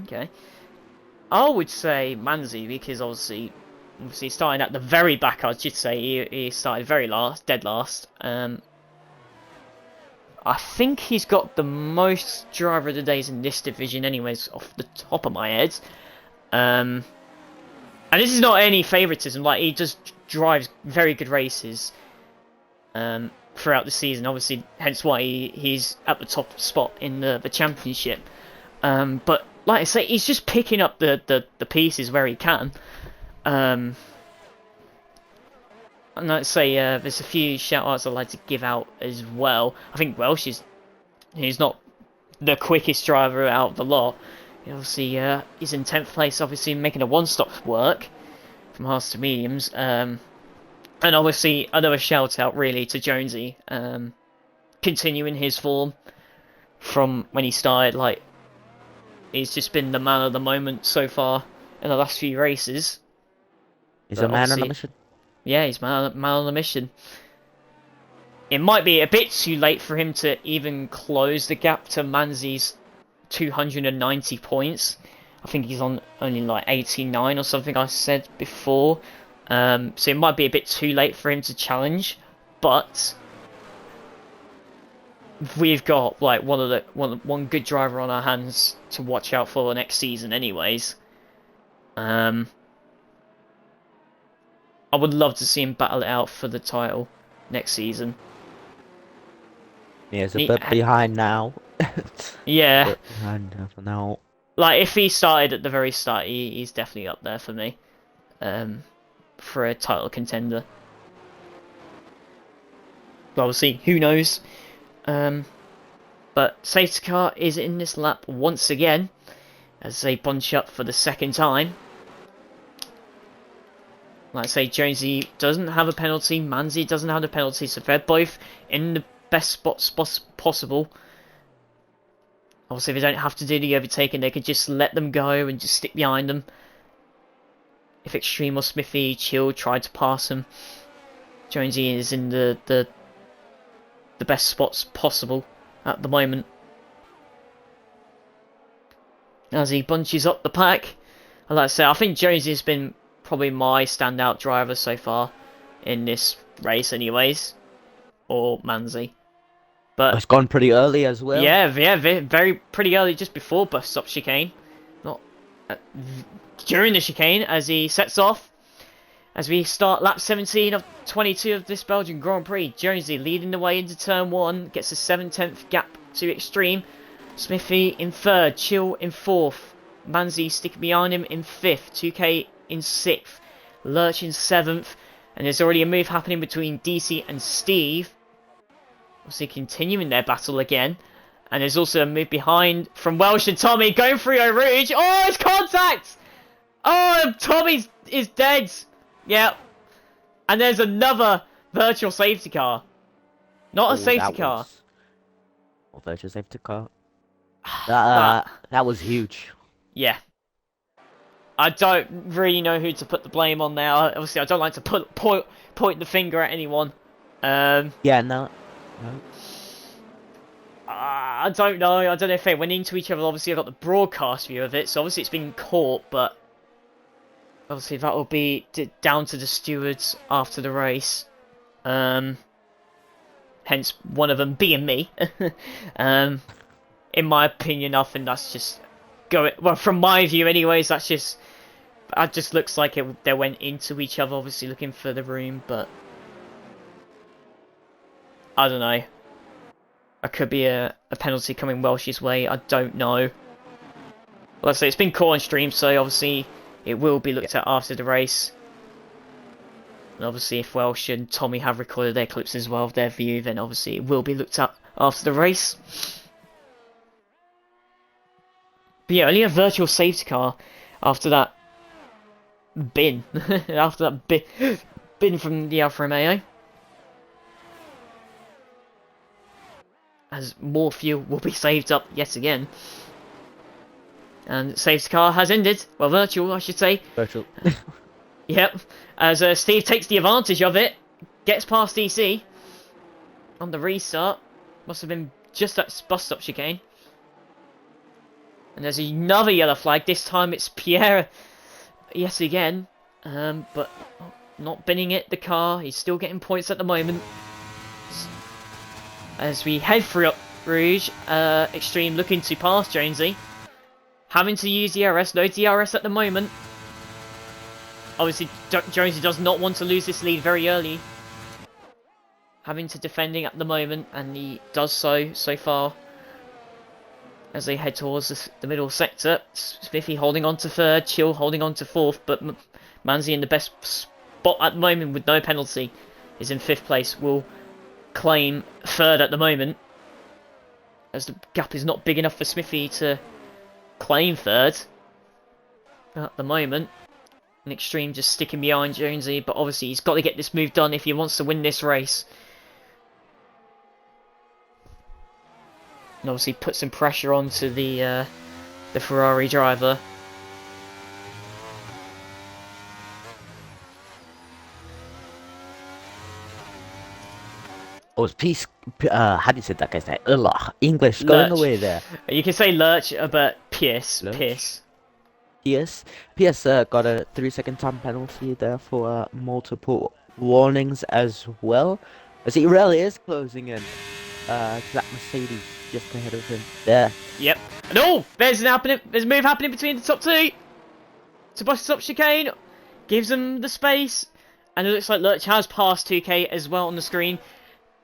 Okay. I would say Manzi, because obviously Obviously, starting at the very back, I should say. He started very last, dead last. I think he's got the most driver of the days in this division, anyways, off the top of my head. And this is not any favoritism. Like, he just drives very good races throughout the season. Obviously, hence why he's at the top spot in the championship. But like I say, he's just picking up the pieces where he can. And I'd say there's a few shout-outs I'd like to give out as well. I think Welsh he's not the quickest driver out of the lot. Obviously, he's in 10th place, obviously making a one-stop work from hards to mediums. And obviously, another shout-out really to Jonesy, continuing his form from when he started. Like, he's just been the man of the moment so far in the last few races. He's a man on a mission. Yeah, he's man on a mission. It might be a bit too late for him to even close the gap to Manzi's 290 points. I think he's on only like 89 or something I said before. So it might be a bit too late for him to challenge. But we've got like one good driver on our hands to watch out for next season anyways. I would love to see him battle it out for the title next season. Yeah, he's a bit behind now. Yeah. A bit behind for now. Like, if he started at the very start, he's definitely up there for me. For a title contender. But obviously, who knows? But safety car is in this lap once again, as they bunch up for the second time. Like I say, Jonesy doesn't have a penalty, Manzi doesn't have a penalty, so they're both in the best spots possible. Obviously, they don't have to do the overtaking, they could just let them go and just stick behind them. If Extreme or Smithy, Chill tried to pass them, Jonesy is in the best spots possible at the moment. As he bunches up the pack, and like I say, I think Jonesy has been probably my standout driver so far in this race anyways, or Manzi. But it's gone pretty early as well. Yeah, very pretty early, just before bus stop chicane, not during the chicane, as he sets off. As we start lap 17 of 22 of this Belgian Grand Prix, Jonesy leading the way into turn 1, gets a 7/10 gap to Extreme. Smithy in 3rd, Chill in 4th, Manzi sticking behind him in 5th, 2K in 6th, Lurch in 7th, and there's already a move happening between DC and Steve. Obviously continuing their battle again, and there's also a move behind from Welsh and Tommy going through Eau Rouge. Oh, it's contact! Oh, Tommy is dead. Yeah, and there's another virtual safety car, not a safety car. A virtual safety car. That was huge. Yeah. I don't really know who to put the blame on there. Obviously, I don't like to point the finger at anyone. Yeah, no. I don't know. I don't know if they went into each other. Obviously, I got the broadcast view of it, so obviously it's been caught, but obviously that will be down to the stewards after the race. Hence, one of them being me. In my opinion, I think that's just well, from my view, anyways. That just looks like they went into each other, obviously looking for the room, but I don't know. There could be a penalty coming Welsh's way. I don't know. Like I say, it's been caught on stream, so obviously it will be looked at after the race. And obviously, if Welsh and Tommy have recorded their clips as well of their view, then obviously it will be looked at after the race. But yeah, only a virtual safety car after that bin. After that bin from the Alfa Romeo. As more fuel will be saved up yet again. And safety car has ended. Well, virtual, I should say. Virtual. Yep. As Steve takes the advantage of it. Gets past DC. On the restart. Must have been just that bus stop chicane. And there's another yellow flag. This time it's Pierre. Yes, again. but not binning it, the car. He's still getting points at the moment. As we head through up Rouge, Extreme looking to pass Jonesy. Having to use DRS, no DRS at the moment. Obviously, Jonesy does not want to lose this lead very early. Having to defending at the moment, and he does so far. As they head towards the middle sector, Smithy holding on to third, Chill holding on to fourth, but Manzi in the best spot at the moment with no penalty is in fifth place. Will claim third at the moment, as the gap is not big enough for Smithy to claim third at the moment. And Extreme just sticking behind Jonesy, but obviously he's got to get this move done if he wants to win this race. And obviously put some pressure onto the Ferrari driver. Oh, peace. How do you say that guy's name? English going Lurch. away there. You can say Lurch, but Pierce. Pierce got a 3-second time penalty there for multiple warnings as well. As he really is closing in. That Mercedes just ahead of him there. Yep. And oh, there's a move happening between the top two. To bust up chicane, gives him the space, and it looks like Lurch has passed 2K as well on the screen.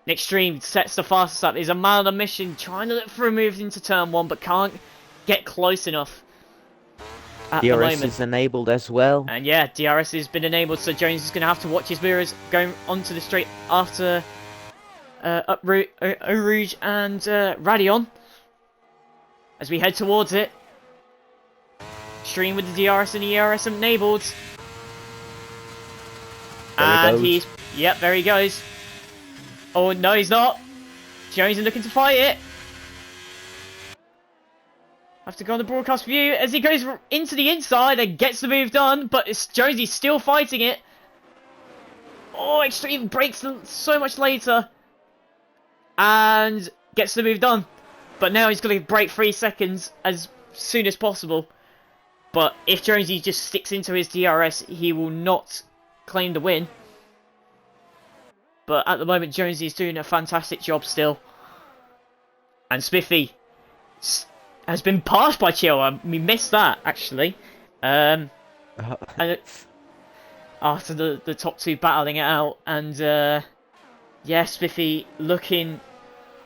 Extreme sets the fastest up. He's a man on a mission, trying to look for a move into turn 1, but can't get close enough. At the moment. DRS is enabled as well. And yeah, DRS has been enabled, so Jones is going to have to watch his mirrors going onto the straight after up Rouge and Radion. As we head towards it. Extreme with the DRS and the ERS enabled. And he's... Yep, there he goes. Oh, no, he's not. Jones is looking to fight it. Have to go on the broadcast view as he goes into the inside and gets the move done, but it's Jonesy's still fighting it. Oh, Extreme breaks so much later. And gets the move done. But now he's going to break 3 seconds as soon as possible. But if Jonesy just sticks into his DRS, he will not claim the win. But at the moment, Jonesy is doing a fantastic job still. And Smithy has been passed by Chill. We missed that, actually. And after the top two battling it out. And yeah, Smithy looking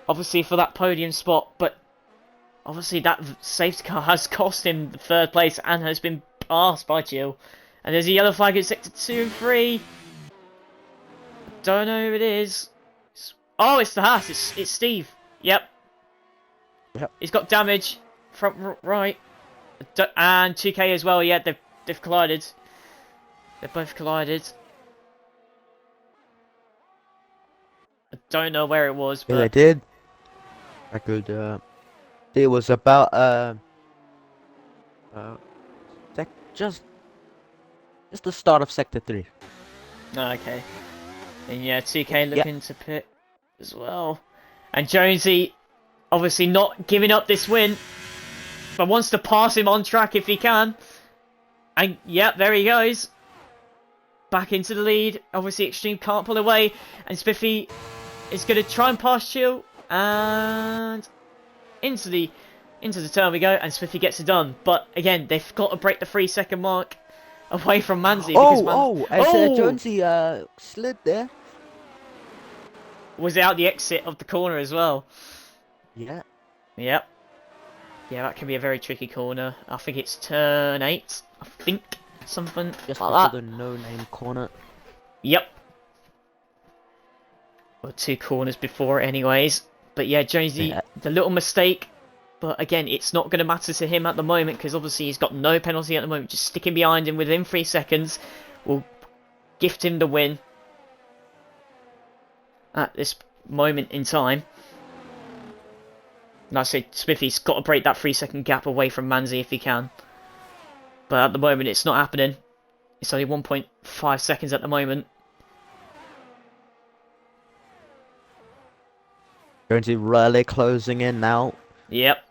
obviously for that podium spot. But obviously that safety car has cost him the third place and has been passed by Chill. And there's a yellow flag in sector 2 and 3. Don't know who it is. Oh, it's the Haas. It's Steve. Yep. He's got damage front right, and 2K as well. Yeah, they've collided. They've both collided. I don't know where it was, but yeah, they did. I could. It was about just the start of sector 3. Oh, okay. And yeah, 2K looking to pit as well. And Jonesy obviously not giving up this win, but wants to pass him on track if he can. And yeah, there he goes. Back into the lead. Obviously Extreme can't pull away. And Spiffy is going to try and pass Chill. And into the turn we go. And Spiffy gets it done. But again, they've got to break the 3 second mark away from Manzi. Jonesy slid there. Was out the exit of the corner as well. Yeah. Yep. Yeah, that can be a very tricky corner. I think it's turn 8. I think something just like that. The no-name corner. Yep. Or 2 corners before it anyways. But yeah, Jonesy, the little mistake. But again, it's not going to matter to him at the moment because obviously he's got no penalty at the moment. Just sticking behind him within 3 seconds will gift him the win at this moment in time. And I say Smithy's got to break that 3 second gap away from Manzi if he can. But at the moment it's not happening. It's only 1.5 seconds at the moment. Jonesy really closing in now. Yep.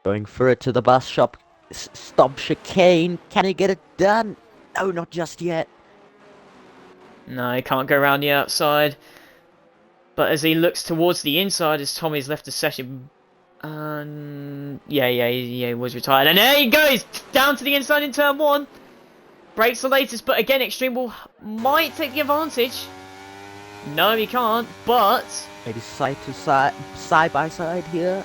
Going through it to the bus shop. Stop chicane. Can he get it done? No, not just yet. No, he can't go around the outside. But as he looks towards the inside, as Tommy's left the session, yeah, he was retired. And there he goes! Down to the inside in turn 1. Breaks the latest, but again, Extreme might take the advantage. No, he can't, but... Maybe side to side, side by side here.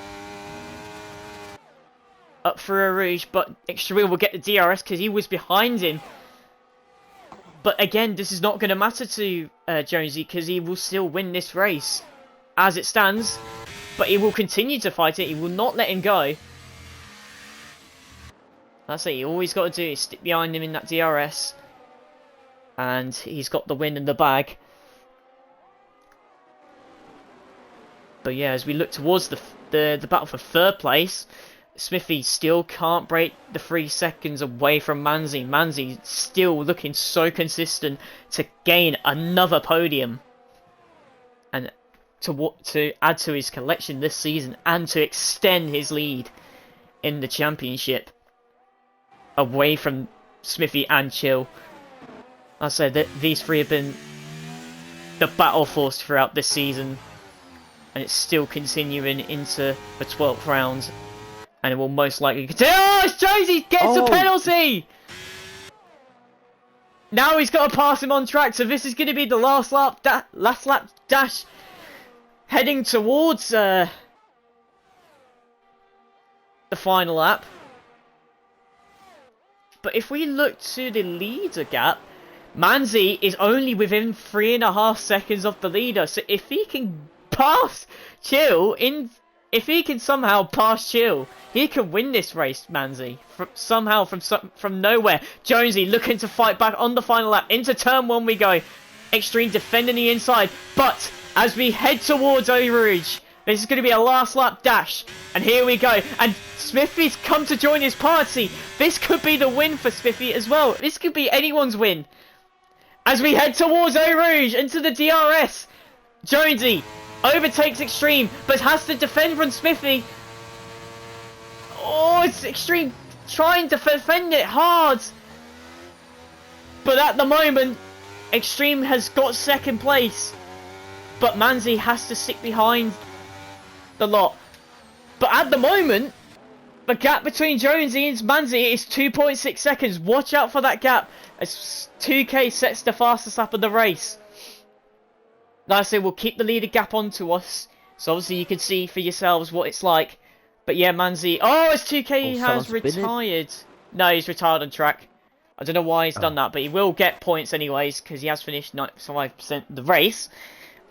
Up for a Rouge, but Extreme will get the DRS because he was behind him. But again, this is not going to matter to Jonesy because he will still win this race as it stands. But he will continue to fight it. He will not let him go. That's it. All he's got to do is stick behind him in that DRS. And he's got the win in the bag. But yeah, as we look towards the battle for 3rd place, Smithy still can't break the 3 seconds away from Manzi. Manzi still looking so consistent to gain another podium. And to add to his collection this season and to extend his lead in the championship away from Smithy and Chill. I said that these 3 have been the battle force throughout this season, and it's still continuing into the 12th round, and it will most likely continue. Oh, it's Jonesy gets a penalty! Now he's got to pass him on track, so this is going to be the last lap dash heading towards the final lap. But if we look to the leader gap, Manzi is only within 3.5 seconds of the leader. So if he can pass Chill, if he can somehow pass Chill, he can win this race, Manzi. From nowhere. Jonesy looking to fight back on the final lap. Into turn 1 we go. Extreme defending the inside. But as we head towards Eau Rouge, this is going to be a last lap dash. And here we go. And Smithy's come to join his party. This could be the win for Smithy as well. This could be anyone's win. As we head towards Eau Rouge into the DRS. Jonesy overtakes Extreme, but has to defend from Smithy. Oh, it's Extreme trying to defend it hard. But at the moment, Extreme has got 2nd place. But Manzi has to stick behind the lot. But at the moment, the gap between Jonesy and Manzi is 2.6 seconds. Watch out for that gap as 2K sets the fastest lap of the race. Like I say, we'll keep the leader gap onto us. So obviously you can see for yourselves what it's like. But yeah, Manzi... Oh, it's 2K has retired. No, he's retired on track. I don't know why he's done that, but he will get points anyways, because he has finished 95% of the race.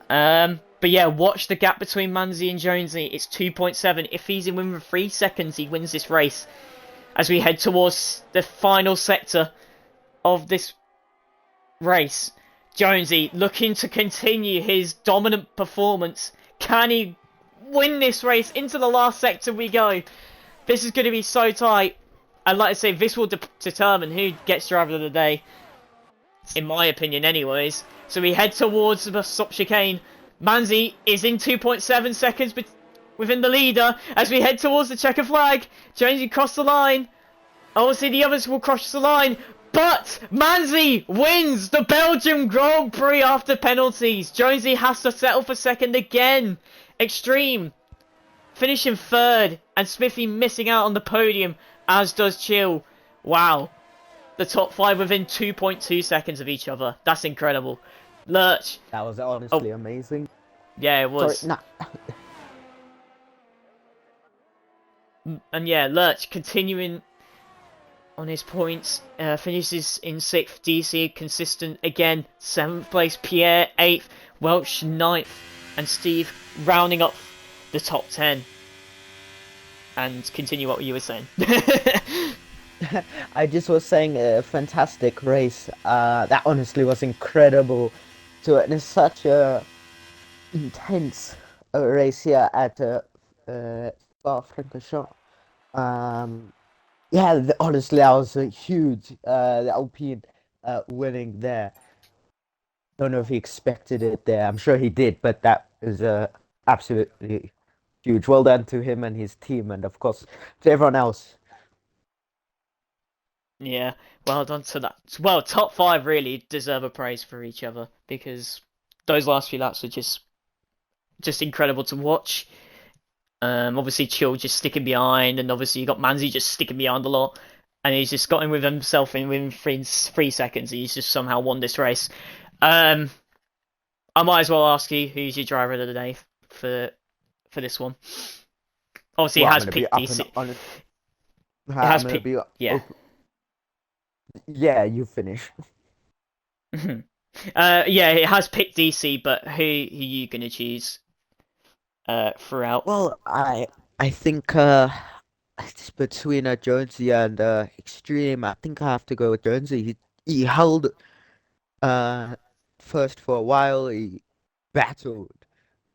But yeah, watch the gap between Manzi and Jonesy. It's 2.7. If he's in within 3 seconds, he wins this race. As we head towards the final sector of this race. Jonesy looking to continue his dominant performance. Can he win this race? Into the last sector we go. This is going to be so tight. And like I say, this will determine who gets driver of the day. In my opinion anyways. So we head towards the stop chicane. Manzi is in 2.7 seconds within the leader. As we head towards the checker flag. Jonesy crossed the line. Obviously the others will cross the line. But Manzi wins the Belgium Grand Prix after penalties. Jonesy has to settle for 2nd again. Extreme finishing 3rd. And Smithy missing out on the podium. As does Chill. Wow. The top 5 within 2.2 seconds of each other. That's incredible. Lurch. That was honestly amazing. Yeah, it was. Sorry, And yeah, Lurch continuing on his points. Finishes in 6th. DC consistent again. 7th place. Pierre 8th. Welsh 9th. And Steve rounding up the top 10. And continue what you were saying. I just was saying a fantastic race. That honestly was incredible to witness such a intense race here at Spa-Francorchamps. Yeah, honestly, that was a huge. The Alpine winning there. Don't know if he expected it there. I'm sure he did, but that is absolutely huge. Well done to him and his team, and of course to everyone else. Yeah, well done to that. Well, top five really deserve a praise for each other because those last few laps were just incredible to watch. Obviously Chill just sticking behind, and obviously you got Manzi just sticking behind a lot, and he's just got in with himself in within 3 seconds. And he's just somehow won this race. Um, I might as well ask you who's your driver of the day for this one. Obviously, it Well, I'm has gonna be picked up and DC. honest. It I'm has gonna picked, be yeah. Yeah, you finish. Yeah, it has picked DC, but who are you gonna choose throughout? Well, I think it's between Jonesy and Extreme. I think I have to go with Jonesy. He held uh first for a while. He battled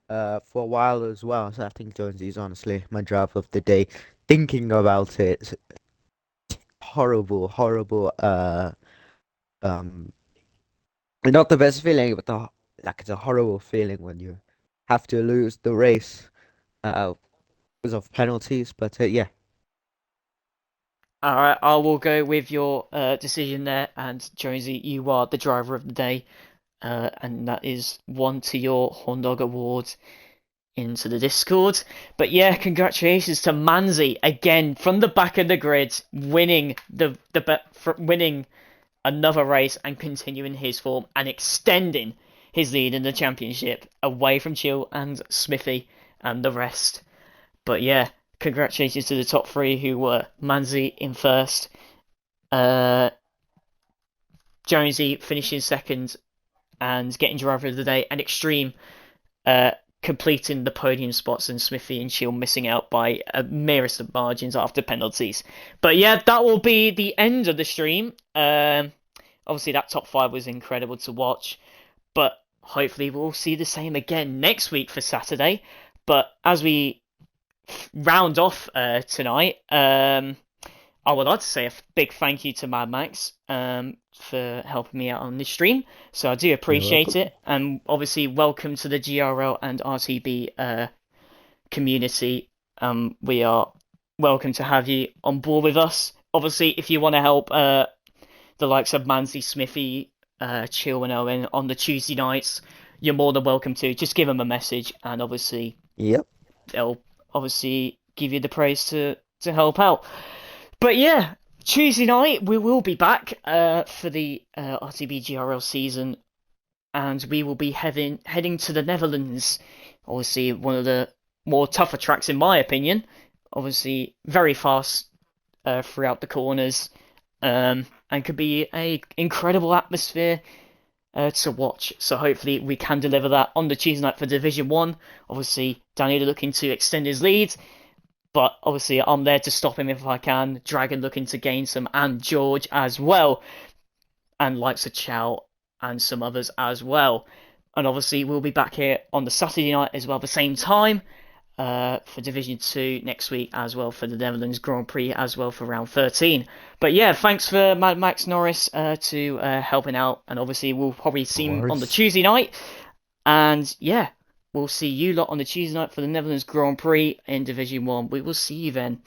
for a while as well. So I think Jonesy is honestly my driver of the day. Thinking about it, it's horrible, horrible. Um, not the best feeling, but like it's a horrible feeling when you have to lose the race because of penalties. But yeah. All right, I will go with your decision there, and Jonesy, you are the driver of the day, and that is one to your Horn Dog Award into the Discord. But yeah, congratulations to Manzi again from the back of the grid, winning winning another race and continuing his form and extending his lead in the championship away from Chill and Smithy and the rest. But yeah, congratulations to the top three who were Manzi in first, uh, Jonesy finishing second and getting driver of the day, and Extreme uh, completing the podium spots, and Smithy and Chill missing out by a merest of margins after penalties. But yeah, that will be the end of the stream. Obviously, that top five was incredible to watch, but hopefully we'll see the same again next week for Saturday. But as we round off tonight, I would like to say a big thank you to Mad Max for helping me out on this stream. So I do You're appreciate welcome. it. And obviously, welcome to the GRL and RTB community. We are welcome to have you on board with us. Obviously, if you want to help the likes of Manzi, Smithy, Chill, and Owen on the Tuesday nights, you're more than welcome to. Just give them a message, and obviously, Yep. they'll obviously give you the praise to help out. But yeah, Tuesday night we will be back for the RTB GRL season, and we will be heading to the Netherlands. Obviously, one of the more tougher tracks in my opinion. Obviously, very fast throughout the corners, and could be a incredible atmosphere to watch. So hopefully we can deliver that on the Tuesday night for Division 1. Obviously, Daniel looking to extend his lead, but obviously I'm there to stop him if I can. Dragon looking to gain some, and George as well, and likes of Chow and some others as well. And obviously we'll be back here on the Saturday night as well, at the same time, for Division 2 next week as well, for the Netherlands Grand Prix as well for round 13. But yeah, thanks for Mad Max Norris to helping out, and obviously we'll probably No see him on the worries. Tuesday night. And yeah, we'll see you lot on the Tuesday night for the Netherlands Grand Prix in Division 1. We will see you then.